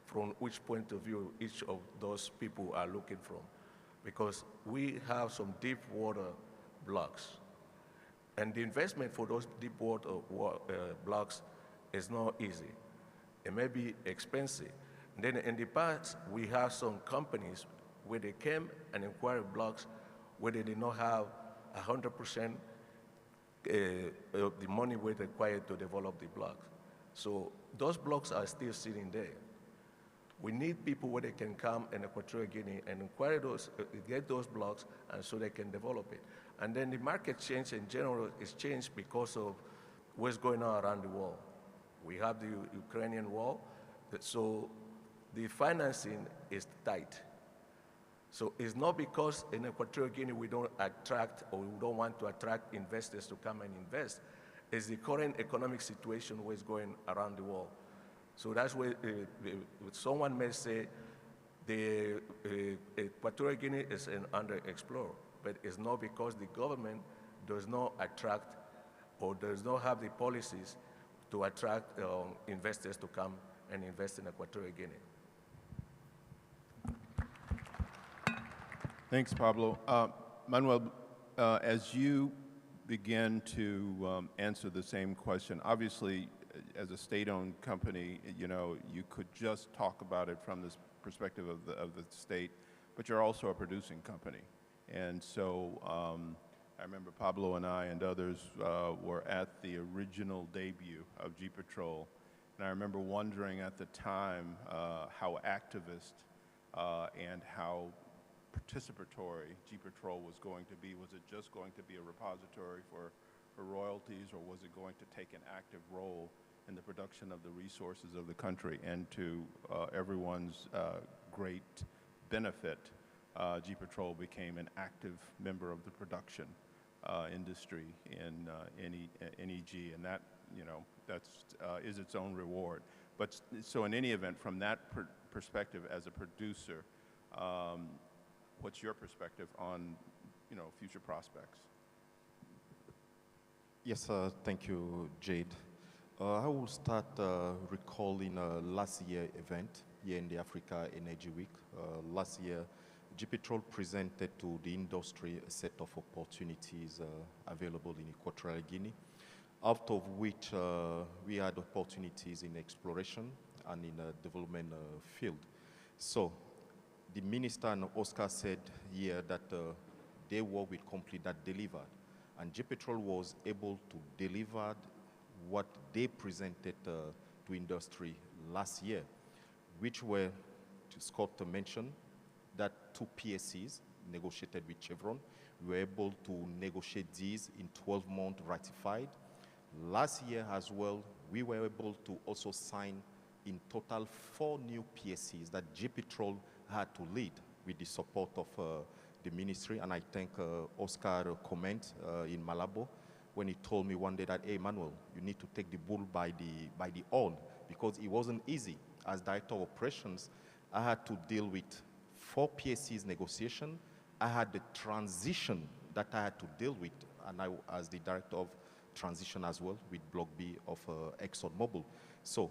from which point of view each of those people are looking from. Because we have some deep water blocks. And the investment for those deep water blocks is not easy. It may be expensive. And then in the past, we have some companies where they came and acquired blocks where they did not have 100% of the money required to develop the blocks. So those blocks are still sitting there. We need people where they can come in Equatorial Guinea and acquire those, get those blocks, and so they can develop it. And then the market change in general is changed because of what's going on around the world. We have the Ukrainian war, so the financing is tight. So it's not because in Equatorial Guinea we don't attract or we don't want to attract investors to come and invest. It's the current economic situation what's going around the world. So that's where someone may say the Equatorial Guinea is an underexplored, but it's not because the government does not attract or does not have the policies to attract investors to come and invest in Equatorial Guinea. Thanks, Pablo. Manuel, as you begin to answer the same question, obviously, as a state-owned company, you know, you could just talk about it from this perspective of the state, but you're also a producing company. And so I remember Pablo and I and others were at the original debut of G-Patrol, and I remember wondering at the time how activist and how participatory G-Patrol was going to be. Was it just going to be a repository for royalties, or was it going to take an active role in the production of the resources of the country? And to everyone's great benefit, G-Patrol became an active member of the production industry in NEG, and that, you know, that's is its own reward. But so in any event, from that perspective as a producer, what's your perspective on, you know, future prospects? Yes, thank you, Jade. I will start recalling last year's event here in the Africa Energy Week. Last year, G-Patrol presented to the industry a set of opportunities available in Equatorial Guinea, out of which we had opportunities in exploration and in development field. So the minister and Oscar said here that they work with company that delivered, and G-Patrol was able to deliver what they presented to industry last year, which were, Scott mentioned, that 2 PSCs negotiated with Chevron. We were able to negotiate these in 12 months ratified. Last year as well, we were able to also sign in total 4 new PSCs that G-Patrol had to lead with the support of the ministry. And I thank Oscar comment in Malabo when he told me one day that, hey, Manuel, you need to take the bull by the horn, because it wasn't easy. As director of operations, I had to deal with 4 PSCs negotiation. I had the transition that I had to deal with, and I, as the director of transition as well, with Block B of ExxonMobil. So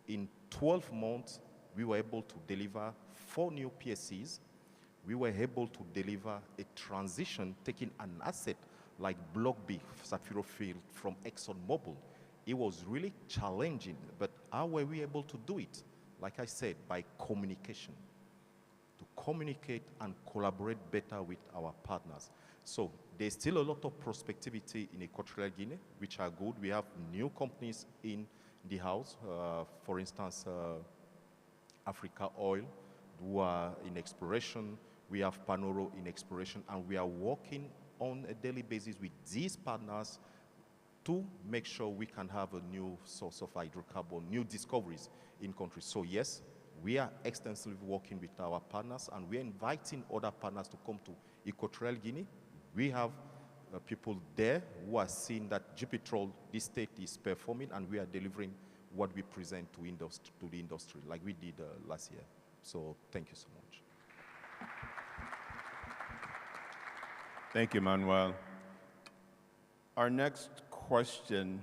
in 12 months, we were able to deliver 4 new PSCs. We were able to deliver a transition, taking an asset like Block B, Safiro Field, from ExxonMobil. It was really challenging, but how were we able to do it? Like I said, by communication. To communicate and collaborate better with our partners. So there's still a lot of prospectivity in Equatorial Guinea, which are good. We have new companies in the house. For instance, Africa Oil, who are in exploration. We have Panoro in exploration, and we are working on a daily basis with these partners to make sure we can have a new source of hydrocarbon, new discoveries in countries. So yes, we are extensively working with our partners, and we're inviting other partners to come to Equatorial Guinea. We have people there who are seeing that Petrol, this state is performing, and we are delivering what we present to the industry, like we did last year. So thank you so much. Thank you, Manuel. Our next question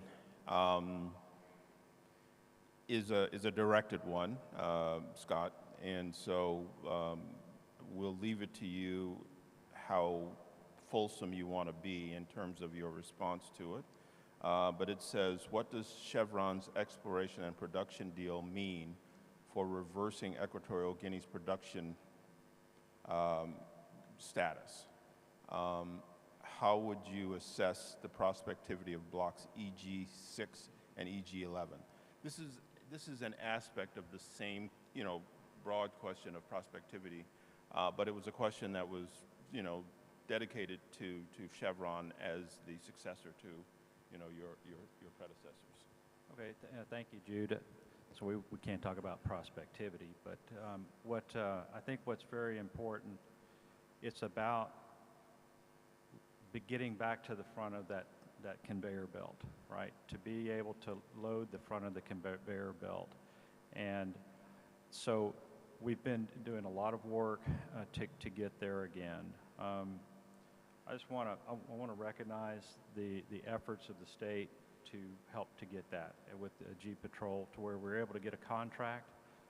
is a directed one, Scott, and so we'll leave it to you how fulsome you want to be in terms of your response to it. But it says, what does Chevron's exploration and production deal mean for reversing Equatorial Guinea's production status? How would you assess the prospectivity of blocks EG6 and EG11? This is an aspect of the same, broad question of prospectivity, but it was a question that was, dedicated to Chevron as the successor to, your predecessors. Okay, thank you, Jude. So we can't talk about prospectivity, but I think what's very important, it's about getting back to the front of that conveyor belt, right? To be able to load the front of the conveyor belt. And so we've been doing a lot of work to get there again. I just want to recognize the efforts of the state to help to get that with Petrol, to where we're able to get a contract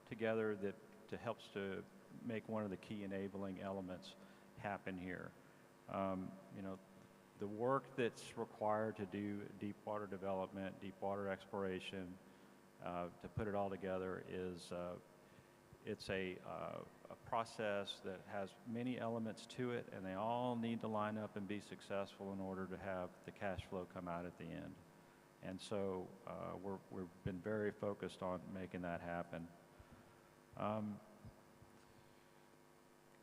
together that helps to make one of the key enabling elements happen here. The work that's required to do deep water development, deep water exploration, to put it all together is it's a process that has many elements to it, and they all need to line up and be successful in order to have the cash flow come out at the end. And so we've been very focused on making that happen.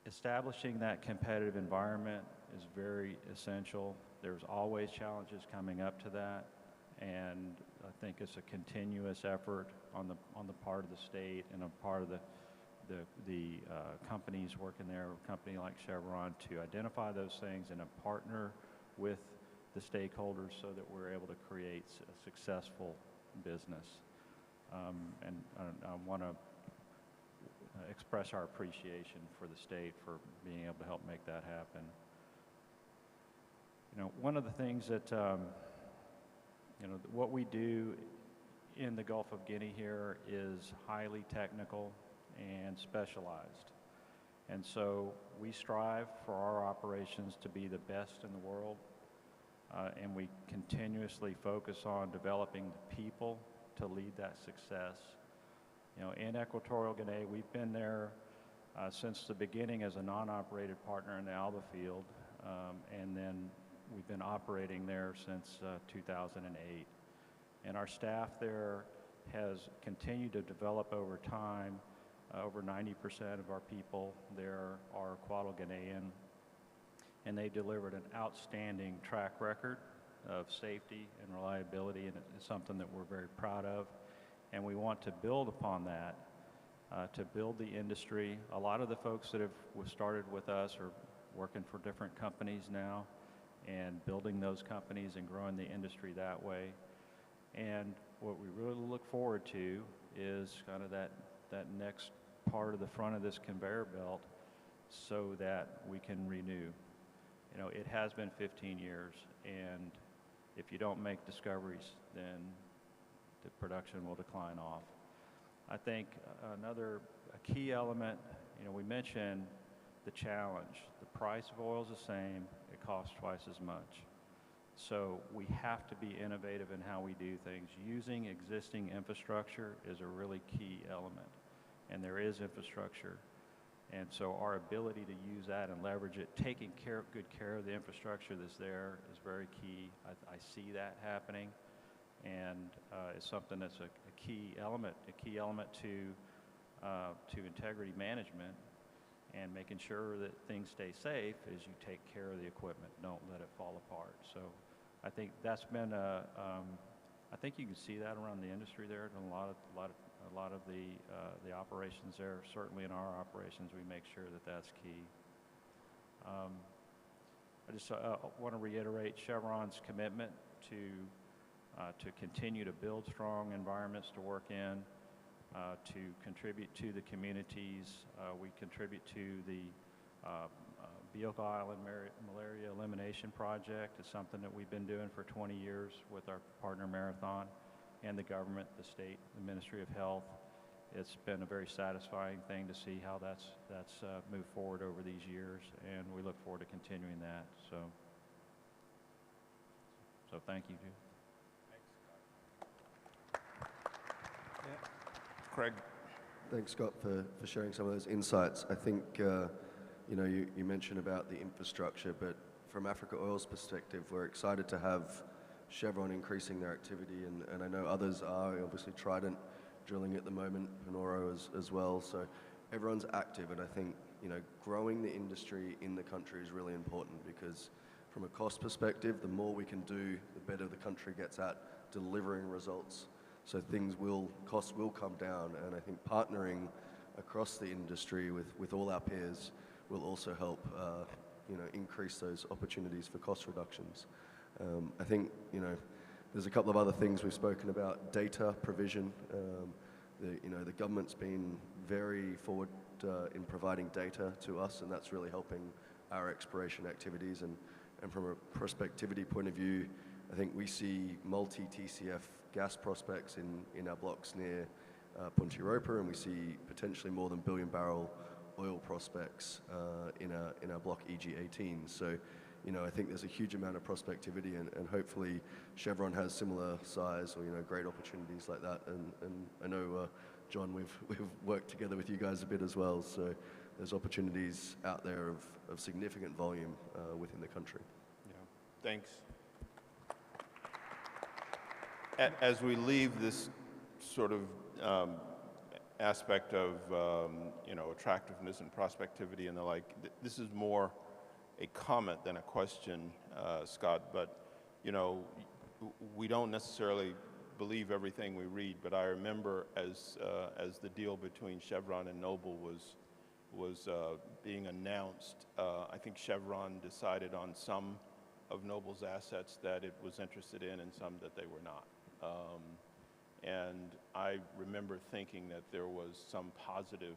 Establishing that competitive environment is very essential. There's always challenges coming up to that, and I think it's a continuous effort on the part of the state and a part of the companies working there, a company like Chevron, to identify those things and to partner with the stakeholders so that we're able to create a successful business. And I want to express our appreciation for the state for being able to help make that happen. One of the things that, what we do in the Gulf of Guinea here is highly technical and specialized. And so we strive for our operations to be the best in the world, and we continuously focus on developing the people to lead that success. In Equatorial Guinea, we've been there since the beginning as a non-operated partner in the Alba field, and then we've been operating there since 2008. And our staff there has continued to develop over time. Over 90% of our people there are Equatorial-Guinean, and they delivered an outstanding track record of safety and reliability, and it's something that we're very proud of. And we want to build upon that, to build the industry. A lot of the folks that have started with us are working for different companies now, and building those companies and growing the industry that way. And what we really look forward to is kind of that next part of the front of this conveyor belt so that we can renew. It has been 15 years, and if you don't make discoveries, then the production will decline off. I think a key element, we mentioned the challenge. The price of oil is the same, it costs twice as much. So we have to be innovative in how we do things. Using existing infrastructure is a really key element, and there is infrastructure. And so our ability to use that and leverage it, taking good care of the infrastructure that's there is very key. I see that happening, and it's something that's a key element to integrity management and making sure that things stay safe as you take care of the equipment. Don't let it fall apart. So I think that's been I think you can see that around the industry there, and a lot of the operations there. Certainly in our operations, we make sure that that's key. I just want to reiterate Chevron's commitment to continue to build strong environments to work in, to contribute to the communities. We contribute to the Bioko Island Malaria Elimination Project. It's something that we've been doing for 20 years with our partner Marathon and the government, the state, the Ministry of Health. It's been a very satisfying thing to see how that's moved forward over these years, and we look forward to continuing that. So thank you, Jude. Craig. Thanks, Scott, for sharing some of those insights. I think, you know, you mentioned about the infrastructure, but from Africa Oil's perspective, we're excited to have Chevron increasing their activity, and I know others are, obviously Trident drilling at the moment, Panoro as well, so everyone's active, and I think, you know, growing the industry in the country is really important, because from a cost perspective, the more we can do, the better the country gets at delivering results. So costs will come down, and I think partnering across the industry with all our peers will also help, you know, increase those opportunities for cost reductions. I think, you know, there's a couple of other things we've spoken about. Data provision. You know, the government's been very forward in providing data to us, and that's really helping our exploration activities. And from a prospectivity point of view, I think we see multi-TCF gas prospects in our blocks near Punta Europa, and we see potentially more than billion-barrel oil prospects in our block EG-18. So, you know, I think there's a huge amount of prospectivity, and hopefully Chevron has similar size or, you know, great opportunities like that. And I know, John, we've worked together with you guys a bit as well, so there's opportunities out there of significant volume within the country. Yeah, thanks. As we leave this sort of aspect of, you know, attractiveness and prospectivity and the like, this is more a comment than a question, Scott, but, you know, we don't necessarily believe everything we read, but I remember as the deal between Chevron and Noble was being announced, I think Chevron decided on some of Noble's assets that it was interested in and some that they were not. And I remember thinking that there was some positive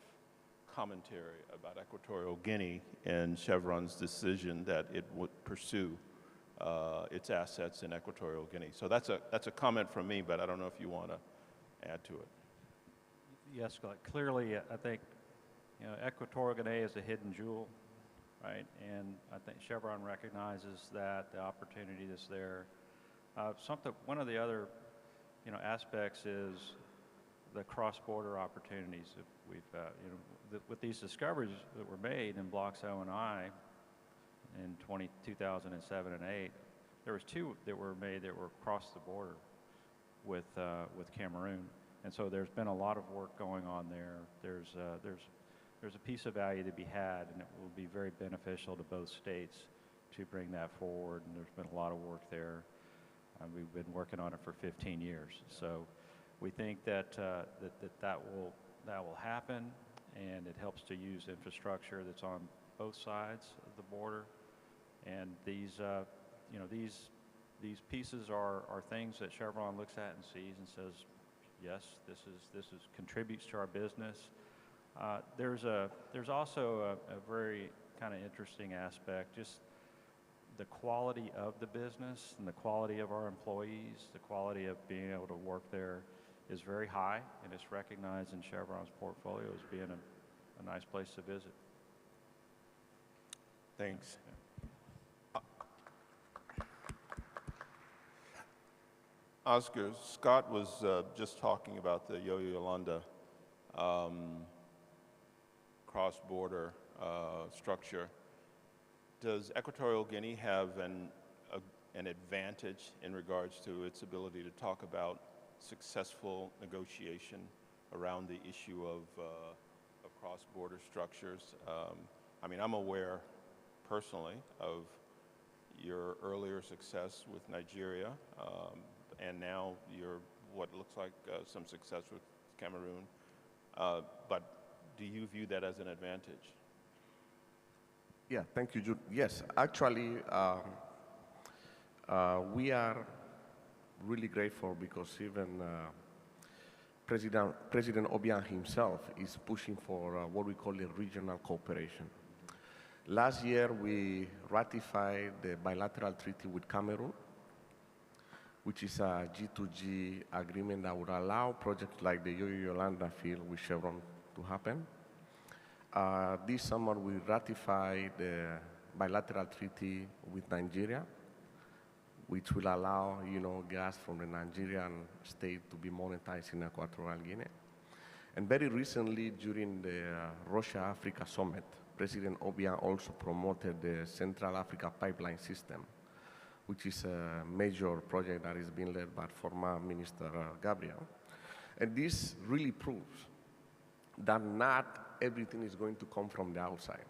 commentary about Equatorial Guinea and Chevron's decision that it would pursue its assets in Equatorial Guinea. So that's a comment from me, but I don't know if you want to add to it. Yes, Scott. Clearly, I think, you know, Equatorial Guinea is a hidden jewel, right? And I think Chevron recognizes that the opportunity that's there. One of the other, you know, aspects is the cross-border opportunities that we've, you know, with these discoveries that were made in blocks O and I in 2007 and 8, there was two that were made that were across the border with Cameroon, and so there's been a lot of work going on there. There's a piece of value to be had, and it will be very beneficial to both states to bring that forward. And there's been a lot of work there. We've been working on it for 15 years, so we think that that will happen, and it helps to use infrastructure that's on both sides of the border. And these, you know, these pieces are things that Chevron looks at and sees and says, yes, this contributes to our business. There's also a very kind of interesting aspect, just the quality of the business and the quality of our employees, the quality of being able to work there is very high, and it's recognized in Chevron's portfolio as being a nice place to visit. Thanks. Yeah. Oscar, Scott was just talking about the Yo-Yolanda cross-border structure. Does Equatorial Guinea have an advantage in regards to its ability to talk about successful negotiation around the issue of cross-border structures. I mean, I'm aware personally of your earlier success with Nigeria, and now your what looks like some success with Cameroon. But do you view that as an advantage? Yeah, thank you, Jude. Yes, actually, we are really grateful because even President Obiang himself is pushing for what we call a regional cooperation. Last year, we ratified the bilateral treaty with Cameroon, which is a G2G agreement that would allow projects like the Yolanda field with Chevron to happen. This summer, we ratified the bilateral treaty with Nigeria, which will allow, gas from the Nigerian state to be monetized in Equatorial Guinea. And very recently, during the Russia-Africa summit, President Obiang also promoted the Central Africa pipeline system, which is a major project that is being led by former Minister Gabriel. And this really proves that not everything is going to come from the outside.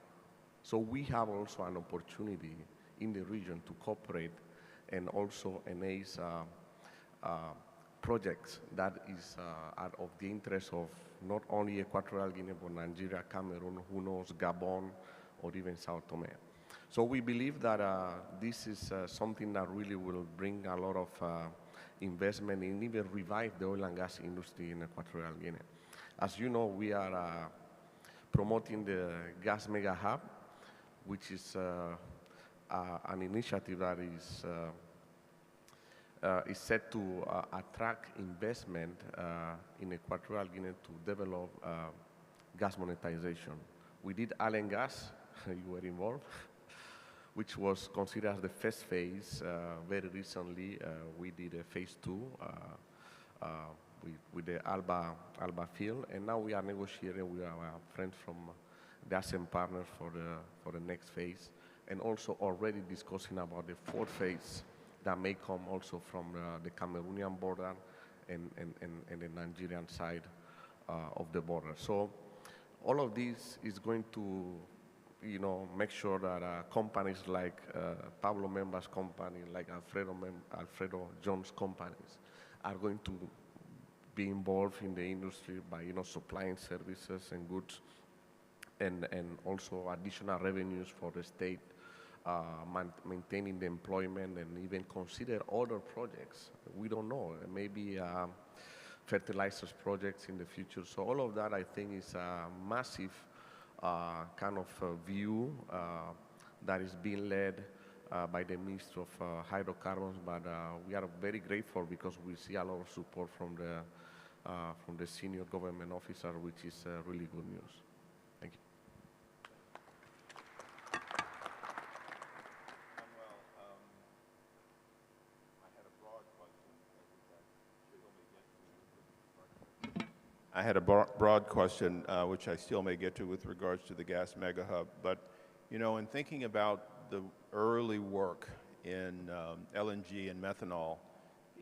So we have also an opportunity in the region to cooperate and also enhance projects that is out of the interest of not only Equatorial Guinea, but Nigeria, Cameroon, who knows, Gabon, or even Sao Tome. So we believe that this is something that really will bring a lot of investment and even revive the oil and gas industry in Equatorial Guinea. As you know, we are promoting the Gas Mega Hub, which is an initiative that is set to attract investment in Equatorial Guinea to develop gas monetization. We did oil and gas, you were involved, which was considered as the first phase. Very recently, we did a phase 2 with the Alba field, and now we are negotiating with our friends from the ASEAN partners for the next phase, and also already discussing about the 4th phase that may come also from the Cameroonian border and the Nigerian side of the border. So all of this is going to, make sure that companies like Pablo Memba's company, like Alfredo Jones' companies, are going to be involved in the industry by, supplying services and goods, and also additional revenues for the state, maintaining the employment, and even consider other projects. We don't know, maybe fertilizers projects in the future. So all of that, I think, is a massive kind of view that is being led by the Minister of Hydrocarbons, but we are very grateful because we see a lot of support from the senior government officer, which is really good news. Thank you. I had a broad question, which I still may get to with regards to the gas mega hub. But, in thinking about the early work in LNG and methanol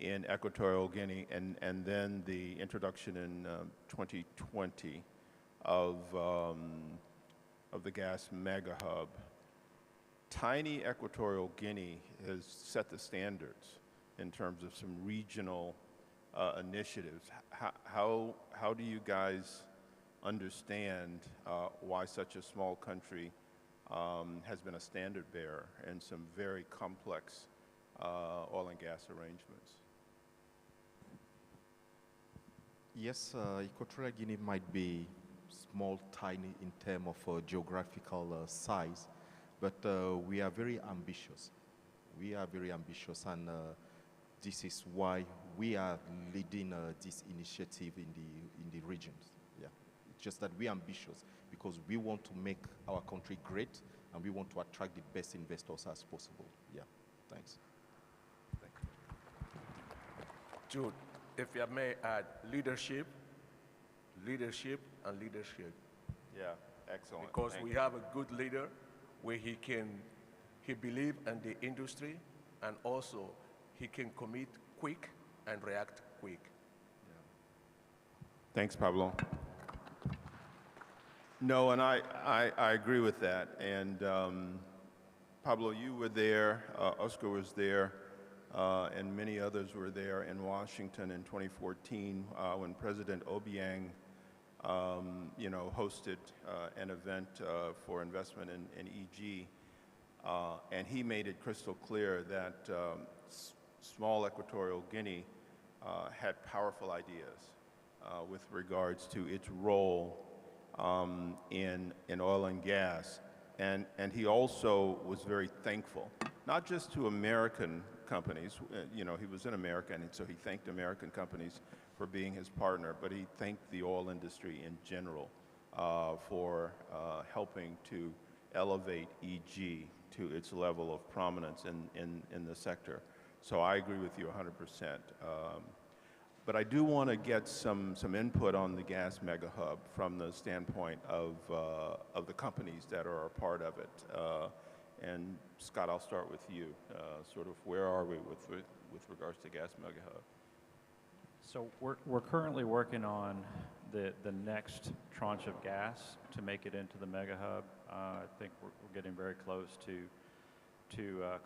in Equatorial Guinea, and then the introduction in 2020 of the gas mega hub, tiny Equatorial Guinea has set the standards in terms of some regional initiatives. How do you guys understand why such a small country has been a standard bearer in some very complex oil and gas arrangements? Yes, Equatorial Guinea might be small, tiny in terms of geographical size, but we are very ambitious. We are very ambitious, and this is why we are leading this initiative in the regions. Yeah, it's just that we are ambitious because we want to make our country great, and we want to attract the best investors as possible. Yeah, thanks. Jude, if I may add, leadership, and leadership. Yeah, excellent. Because we have a good leader where he believes in the industry, and also he can commit quick and react quick. Thanks, Pablo. No, and I agree with that. And Pablo, you were there, Oscar was there, and many others were there in Washington in 2014 when President Obiang, hosted an event for investment in EG. And he made it crystal clear that small Equatorial Guinea had powerful ideas with regards to its role in oil and gas. And he also was very thankful, not just to American companies, he was in America, and so he thanked American companies for being his partner, but he thanked the oil industry in general for helping to elevate EG to its level of prominence in the sector. So I agree with you 100%. But I do want to get some input on the gas mega hub from the standpoint of the companies that are a part of it. And Scott, I'll start with you. Sort of where are we with regards to gas mega hub? So we're currently working on the next tranche of gas to make it into the mega hub. I think we're getting very close to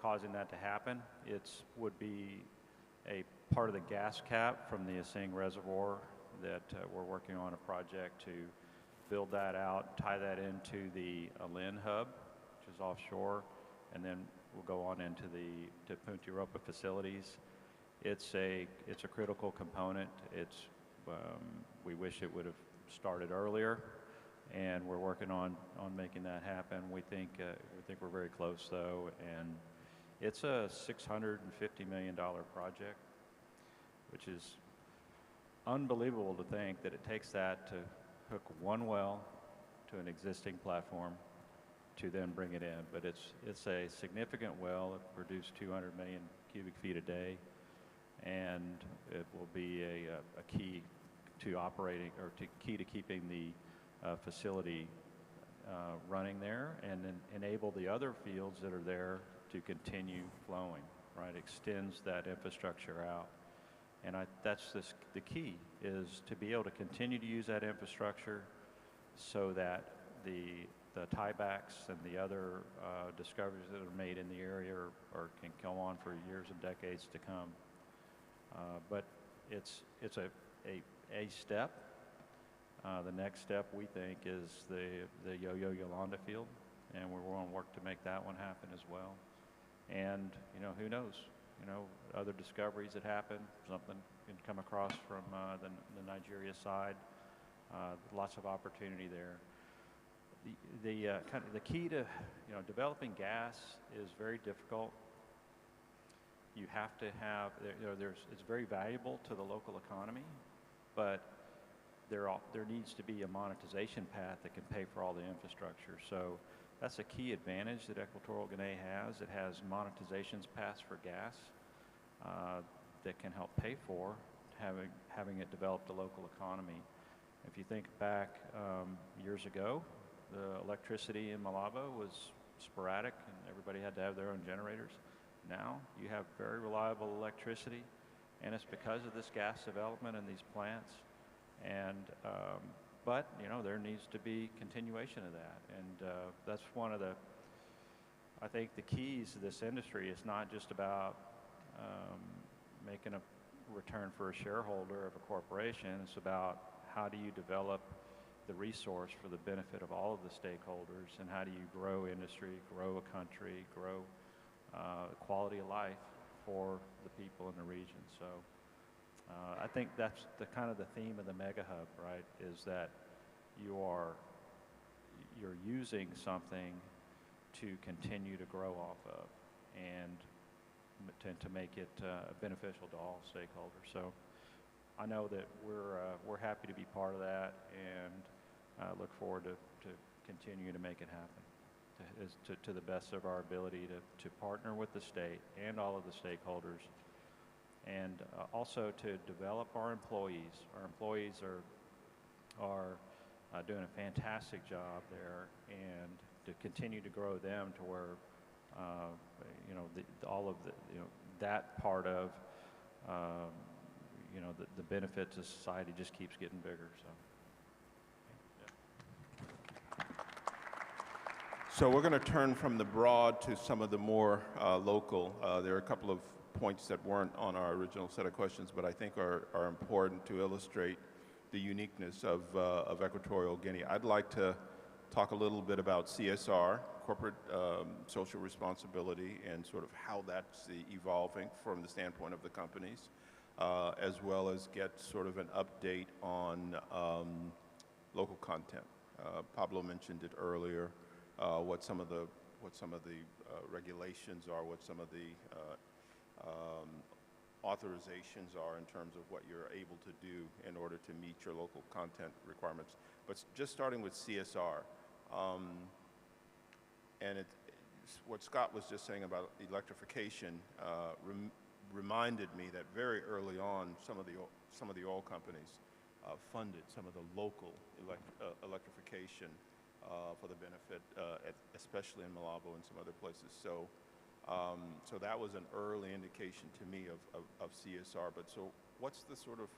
causing that to happen. It would be a part of the gas cap from the Asing Reservoir that we're working on a project to build that out, tie that into the Alin hub, which is offshore, and then we'll go on into the Punta Europa facilities. It's a critical component. We wish it would have started earlier, and we're working on making that happen. We think we're very close though, and it's a $650 million project, which is unbelievable to think that it takes that to hook one well to an existing platform to then bring it in. But it's a significant well. It produced 200 million cubic feet a day, and it will be a key to operating, or key to keeping the facility running there, and then enable the other fields that are there to continue flowing, right? Extends that infrastructure out. And that's the key, is to be able to continue to use that infrastructure so that the tiebacks and the other discoveries that are made in the area can go on for years and decades to come. But it's a step. The next step, we think, is the Yo-Yo-Yolanda field, and we're going to work to make that one happen as well. And who knows? Other discoveries that happen, something can come across from the Nigeria side. Lots of opportunity there. The key to developing gas is very difficult. You have to have it's very valuable to the local economy, but there needs to be a monetization path that can pay for all the infrastructure. So that's a key advantage that Equatorial Guinea has. It has monetizations paths for gas that can help pay for having it develop the local economy. If you think back years ago, the electricity in Malabo was sporadic and everybody had to have their own generators. Now you have very reliable electricity, and it's because of this gas development and these plants. And but there needs to be continuation of that, and that's one of I think the keys to this industry is not just about making a return for a shareholder of a corporation. It's about how do you develop the resource for the benefit of all of the stakeholders, and how do you grow industry, grow a country, grow quality of life for the people in the region. So I think that's the kind of the theme of the mega hub, right? Is that you're using something to continue to grow off of, and to make it beneficial to all stakeholders. So I know that we're happy to be part of that, and look forward to continuing to make it happen to the best of our ability to partner with the state and all of the stakeholders, and also to develop our employees. Our employees are doing a fantastic job there, and to continue to grow them to where all of that part of the benefit to society just keeps getting bigger. So. So we're going to turn from the broad to some of the more local. There are a couple of points that weren't on our original set of questions, but I think are important to illustrate the uniqueness of Equatorial Guinea. I'd like to talk a little bit about CSR, corporate social responsibility, and sort of how that's evolving from the standpoint of the companies, as well as get sort of an update on local content. Pablo mentioned it earlier, what some of the regulations are, what some of the authorizations are in terms of what you're able to do in order to meet your local content requirements. But just starting with CSR, and what Scott was just saying about electrification reminded me that very early on, some of the oil companies funded some of the local electrification for the benefit, especially in Malabo and some other places. So that was an early indication to me of CSR. But so what's the sort of,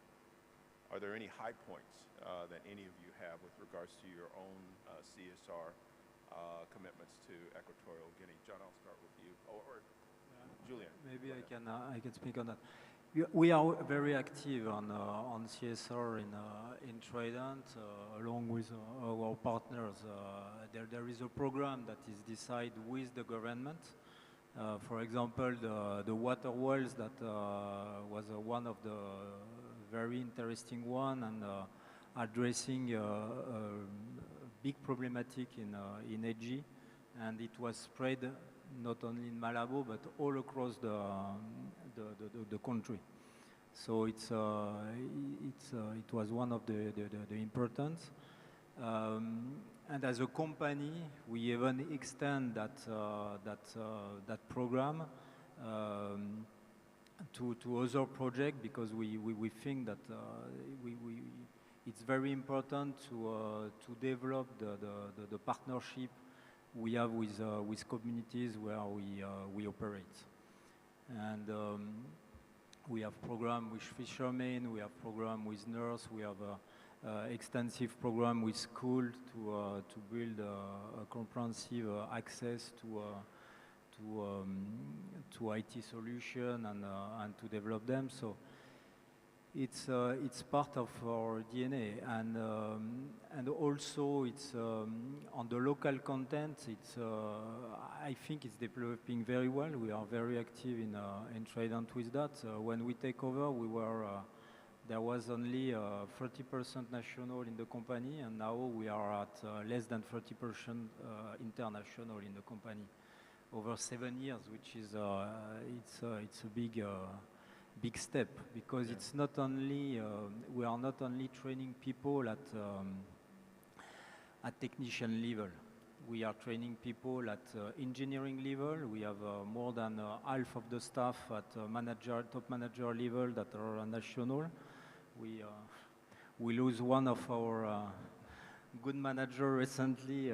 are there any high points that any of you have with regards to your own CSR commitments to Equatorial Guinea? John, I'll start with you, or Julien. Maybe I can speak on that. We are very active on CSR in Trident, along with our partners. There is a program that is decided with the government. For example, the water wells that was one of the very interesting one, and addressing a big problematic in AG, and it was spread not only in Malabo but all across the country. So it was one of the important. And as a company, we even extend that program to other projects, because we think that it's very important to develop the partnership we have with communities where we operate. And we have program with fishermen, we have program with nurses, we have extensive program with school to build a comprehensive access to IT solution and to develop them. So it's part of our DNA, and also it's on the local content. I think it's developing very well. We are very active in Trident with that. When we take over, there was only 30% national in the company, and now we are at less than 30% international in the company over 7 years, which is it's a big step, because it's not only we are not only training people at technician level. We are training people at engineering level. We have more than half of the staff at top manager level that are national. We lose one of our good manager recently,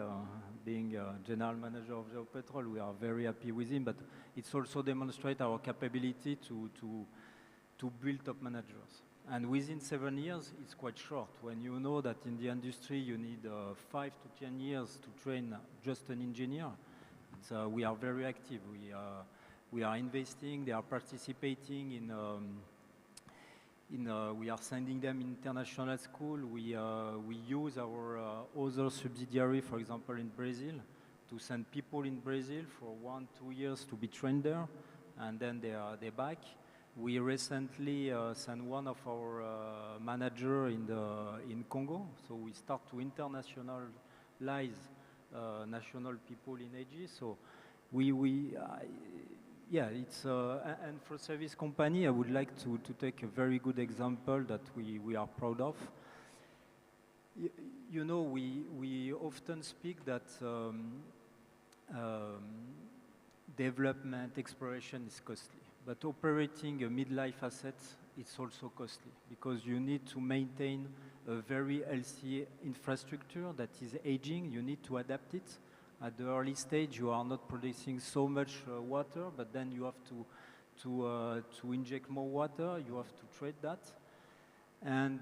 being general manager of Geopetrol. We are very happy with him, but it's also demonstrate our capability to build top managers. And within 7 years, it's quite short. When you know that in the industry you need 5 to 10 years to train just an engineer, we are very active. We are investing. They are participating in. We are sending them international school. We use our other subsidiary, for example, in Brazil, to send people in Brazil for 1-2 years to be trained there, and then they're back. We recently sent one of our manager in Congo, so we start to internationalize national people in AG. So yeah, it's and for service company, I would like to take a very good example that we are proud of. You know, we often speak that development, exploration is costly. But operating a midlife asset is also costly, because you need to maintain a very healthy infrastructure that is aging. You need to adapt it. At the early stage, you are not producing so much water, but then you have to inject more water. You have to trade that. And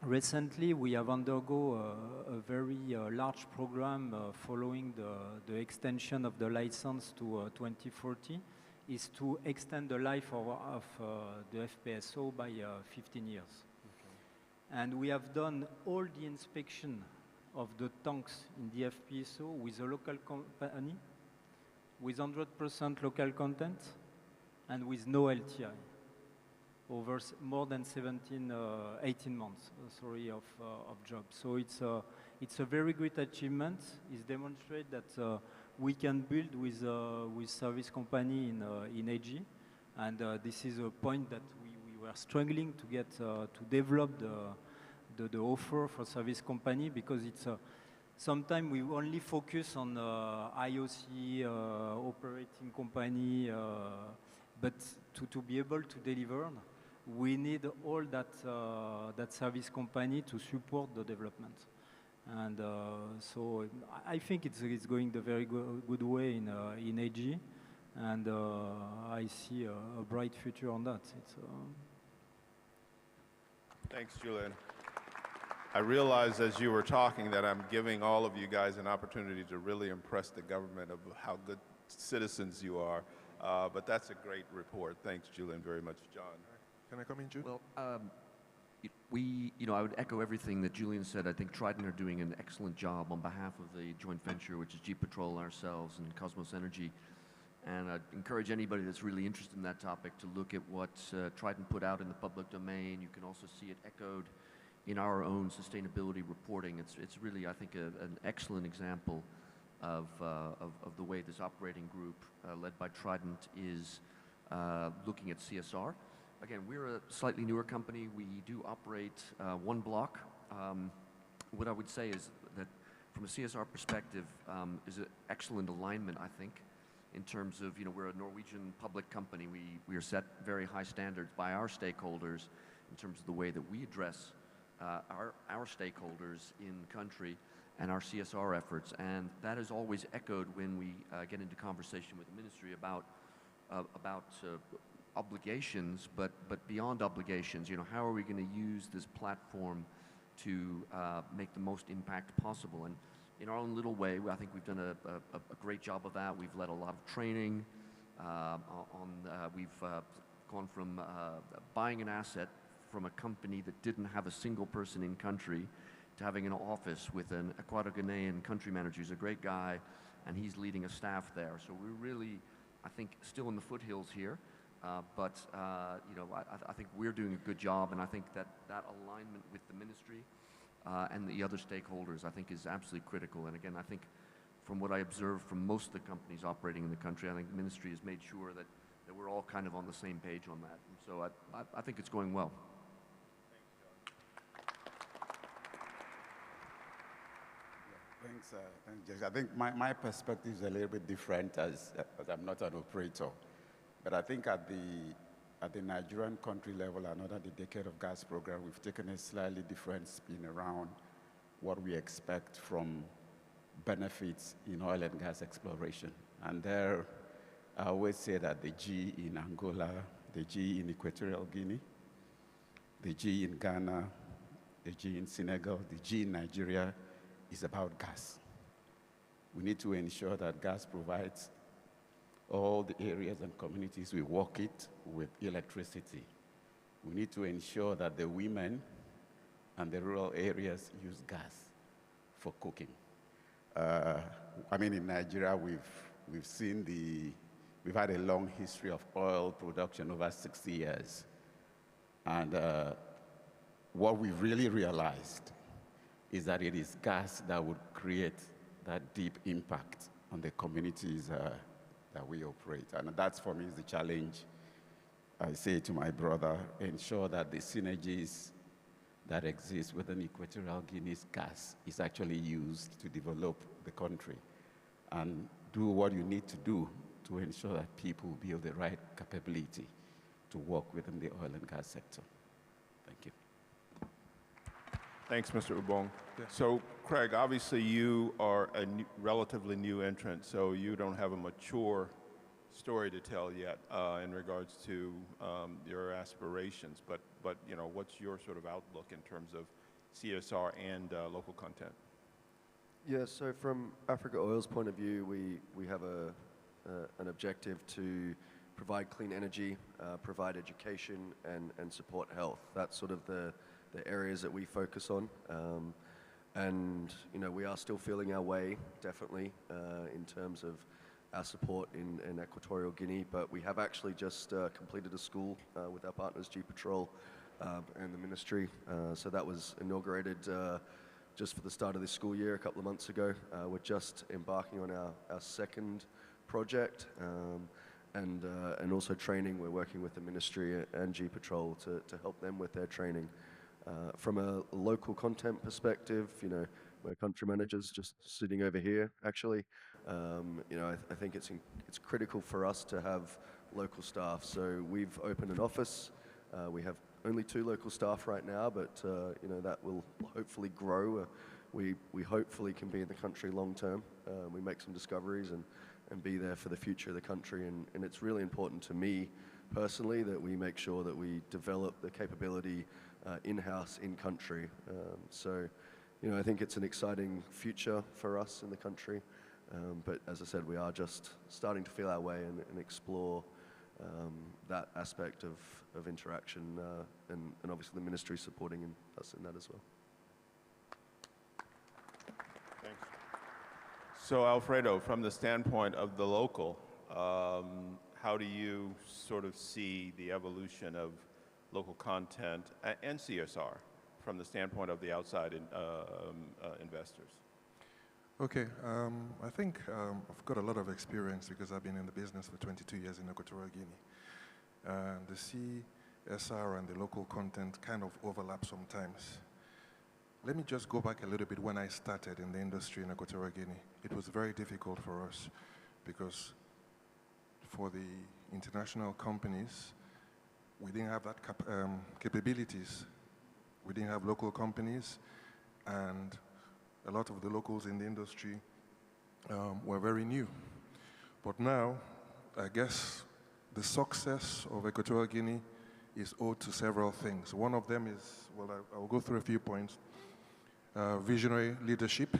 recently, we have undergone a very large program following the extension of the license to 2040, is to extend the life of the FPSO by 15 years. Okay. And we have done all the inspection of the tanks in the FPSO with a local company, with 100% local content, and with no LTI, over more than 18 months, of job. So it's a very great achievement. It demonstrates that we can build with service company in AG, and this is a point that we were struggling to get to develop the offer for service company, because it's sometimes we only focus on IOC operating company, but to be able to deliver, we need all that service company to support the development. And so I think it's going the very good way in AG, and I see a bright future on that. Thanks, Julien. I realize as you were talking that I'm giving all of you guys an opportunity to really impress the government of how good citizens you are, but that's a great report. Thanks, Julien, very much. John. Can I come in, Jude? Well, I would echo everything that Julien said. I think Trident are doing an excellent job on behalf of the joint venture, which is G-Petrol, ourselves, and Cosmos Energy. And I'd encourage anybody that's really interested in that topic to look at what Trident put out in the public domain. You can also see it echoed in our own sustainability reporting. It's really, I think, an excellent example of the way this operating group, led by Trident, is looking at CSR. Again, we're a slightly newer company. We do operate one block. What I would say is that from a CSR perspective, is an excellent alignment, I think, in terms of, we're a Norwegian public company. We are set very high standards by our stakeholders in terms of the way that we address our stakeholders in country and our CSR efforts. And that is always echoed when we get into conversation with the ministry about obligations, but beyond obligations, how are we going to use this platform to make the most impact possible? And in our own little way, I think we've done a great job of that. We've led a lot of training. We've gone from buying an asset from a company that didn't have a single person in country to having an office with an Equatorial Guinean country manager who's a great guy, and he's leading a staff there. So we're really, I think, still in the foothills here. But I think we're doing a good job, and I think that alignment with the ministry and the other stakeholders, I think, is absolutely critical. And again, I think from what I observe from most of the companies operating in the country, I think the ministry has made sure that we're all kind of on the same page on that. And so I think it's going well. Thanks, James. I think my perspective is a little bit different as I'm not an operator. But I think at the Nigerian country level and under the Decade of Gas program, we've taken a slightly different spin around what we expect from benefits in oil and gas exploration. And there, I always say that the G in Angola, the G in Equatorial Guinea, the G in Ghana, the G in Senegal, the G in Nigeria is about gas. We need to ensure that gas provides all the areas and communities we work it with electricity. We need to ensure that the women and the rural areas use gas for cooking. In Nigeria, we've had a long history of oil production, over 60 years. And what we really realized is that it is gas that would create that deep impact on the communities that we operate. And that's, for me, is the challenge. I say to my brother, ensure that the synergies that exist within Equatorial Guinea's gas is actually used to develop the country, and do what you need to do to ensure that people build the right capability to work within the oil and gas sector. Thank you. Thanks, Mr. Ubong. Yeah. So, Craig, obviously you are a relatively new entrant, so you don't have a mature story to tell yet in regards to your aspirations. But what's your sort of outlook in terms of CSR and local content? Yeah, so from Africa Oil's point of view, we have an objective to provide clean energy, provide education, and support health. That's sort of the areas that we focus on. And you know, we are still feeling our way, definitely, in terms of our support in Equatorial Guinea, but we have actually just completed a school with our partners, G-Patrol, and the ministry. So that was inaugurated just for the start of this school year a couple of months ago. We're just embarking on our second project, and also training. We're working with the ministry and G-Patrol to help them with their training. From a local content perspective, you know, we're country managers just sitting over here, actually. You know, I think it's critical for us to have local staff. So we've opened an office. We have only 2 local staff right now, but you know, that will hopefully grow. We hopefully can be in the country long term. We make some discoveries and be there for the future of the country. And it's really important to me personally that we make sure that we develop the capability in-house, in-country. So, you know, I think it's an exciting future for us in the country. But as I said, we are just starting to feel our way and explore that aspect of interaction, and obviously the ministry supporting us in that as well. Thanks. So Alfredo, from the standpoint of the local, how do you sort of see the evolution of local content and CSR from the standpoint of the outside investors? Okay, I think I've got a lot of experience because I've been in the business for 22 years in Equatorial Guinea. The CSR and the local content kind of overlap sometimes. Let me just go back a little bit. When I started in the industry in Equatorial Guinea, it was very difficult for us because for the international companies, we didn't have that capabilities. We didn't have local companies, and a lot of the locals in the industry were very new. But now, I guess the success of Equatorial Guinea is owed to several things. One of them is, well, I'll go through a few points. Visionary leadership,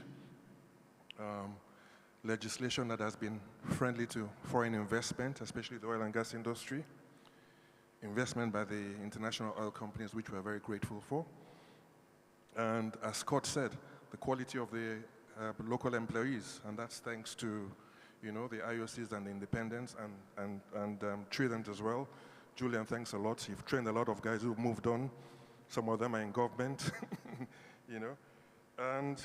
legislation that has been friendly to foreign investment, especially the oil and gas industry, investment by the international oil companies, which we're very grateful for. And as Scott said, the quality of the local employees, and that's thanks to, you know, the IOCs and the independents and Trident as well. Julien, thanks a lot. You've trained a lot of guys who've moved on. Some of them are in government, you know. And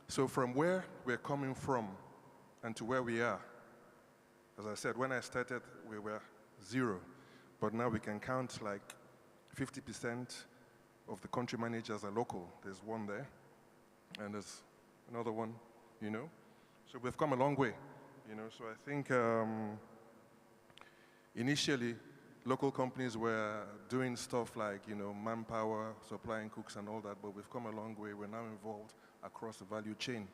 so from where we're coming from and to where we are, as I said, when I started, we were 0. But now we can count like 50% of the country managers are local. There's one there, and there's another one, you know. So we've come a long way, you know. So I think initially, local companies were doing stuff like, you know, manpower, supplying cooks and all that, but we've come a long way. We're now involved across the value chain,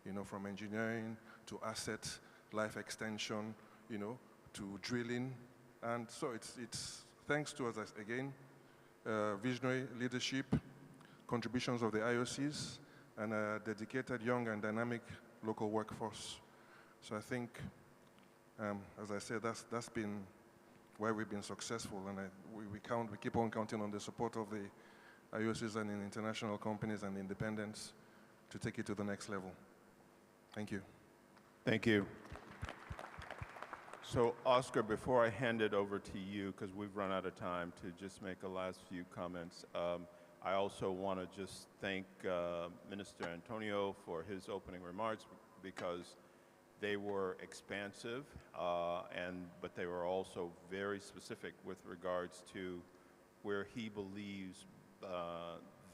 you know, from engineering to asset life extension, you know, to drilling. And so it's thanks to us, again, visionary leadership, contributions of the IOCs, and a dedicated, young, and dynamic local workforce. So I think, as I said, that's been why we've been successful, and we keep on counting on the support of the IOCs and the international companies and the independents to take it to the next level. Thank you. Thank you. So, Oscar, before I hand it over to you, because we've run out of time, to just make a last few comments, I also want to just thank Minister Antonio for his opening remarks, because they were expansive, but they were also very specific with regards to where he believes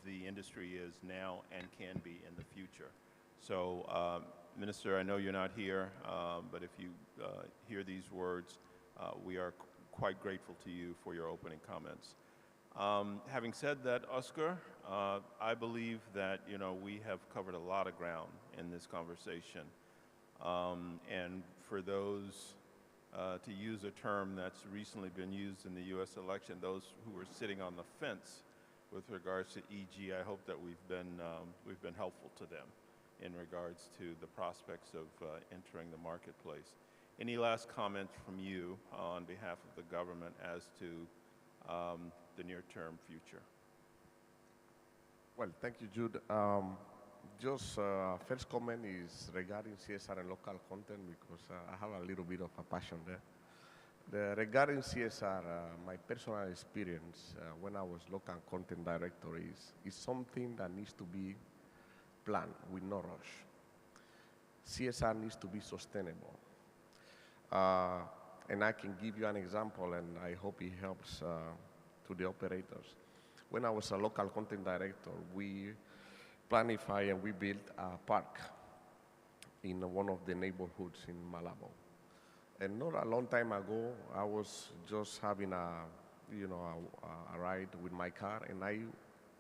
the industry is now and can be in the future. So, Minister, I know you're not here, but if you hear these words, we are quite grateful to you for your opening comments. Having said that, Oscar, I believe that, you know, we have covered a lot of ground in this conversation. And for those, to use a term that's recently been used in the U.S. election, those who were sitting on the fence, with regards to EG. I hope that we've been helpful to them in regards to the prospects of entering the marketplace. Any last comments from you on behalf of the government as to the near-term future? Well, thank you, Jude. Just first comment is regarding CSR and local content, because I have a little bit of a passion there. Regarding CSR, my personal experience when I was local content director is something that needs to be planned with no rush. CSR needs to be sustainable. And I can give you an example, and I hope it helps to the operators. When I was a local content director, we planified and we built a park in one of the neighborhoods in Malabo. And not a long time ago, I was just having a ride with my car, and I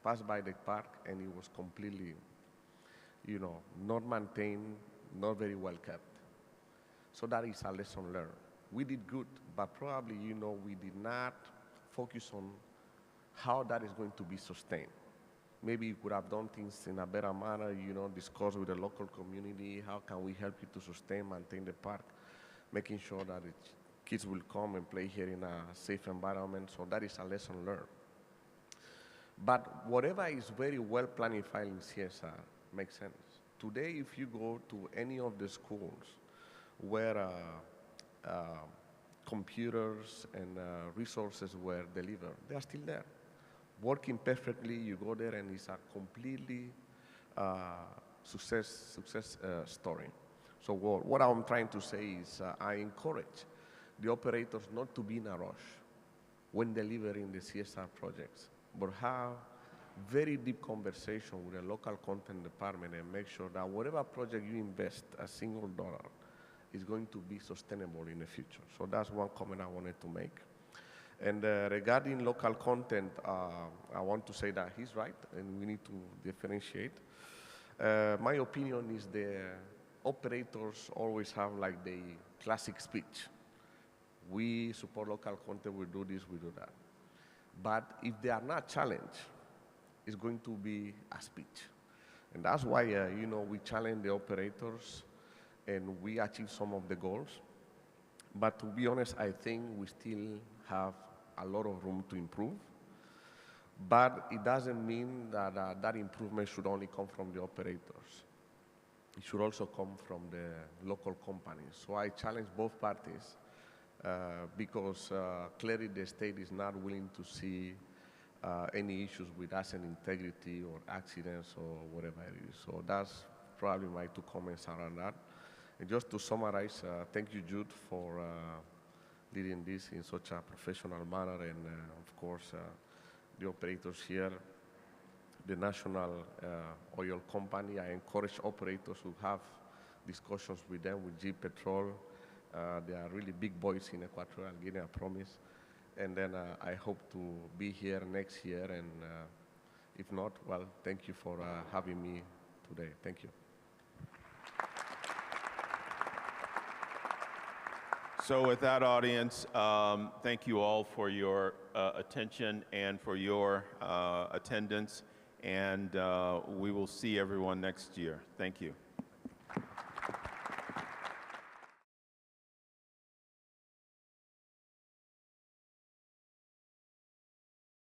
passed by the park, and it was completely, not maintained, not very well kept. So that is a lesson learned. We did good, but probably, we did not focus on how that is going to be sustained. Maybe we could have done things in a better manner, discuss with the local community, how can we help you to sustain, maintain the park, making sure that the kids will come and play here in a safe environment. So that is a lesson learned. But whatever is very well planified in CSR makes sense. Today, if you go to any of the schools where computers and resources were delivered, they are still there. Working perfectly, you go there and it's a completely success story. So what I'm trying to say is I encourage the operators not to be in a rush when delivering the CSR projects, but have very deep conversation with the local content department and make sure that whatever project you invest, a single dollar, is going to be sustainable in the future. So that's one comment I wanted to make. And regarding local content, I want to say that he's right, and we need to differentiate. My opinion is the operators always have like the classic speech. We support local content, we do this, we do that. But if they are not challenged, it's going to be a speech. And that's why, we challenge the operators and we achieve some of the goals. But to be honest, I think we still have a lot of room to improve. But it doesn't mean that that improvement should only come from the operators. It should also come from the local companies. So I challenge both parties because clearly the state is not willing to see any issues with asset integrity or accidents or whatever it is. So that's probably my 2 comments around that. And just to summarize, thank you, Jude, for leading this in such a professional manner, and of course, the operators here, the national oil company. I encourage operators who have discussions with them, with G Petrol. They are really big boys in Equatorial Guinea, I promise. And then I hope to be here next year, and if not, well, thank you for having me today. Thank you. So with that, audience, thank you all for your attention and for your attendance, and we will see everyone next year. Thank you.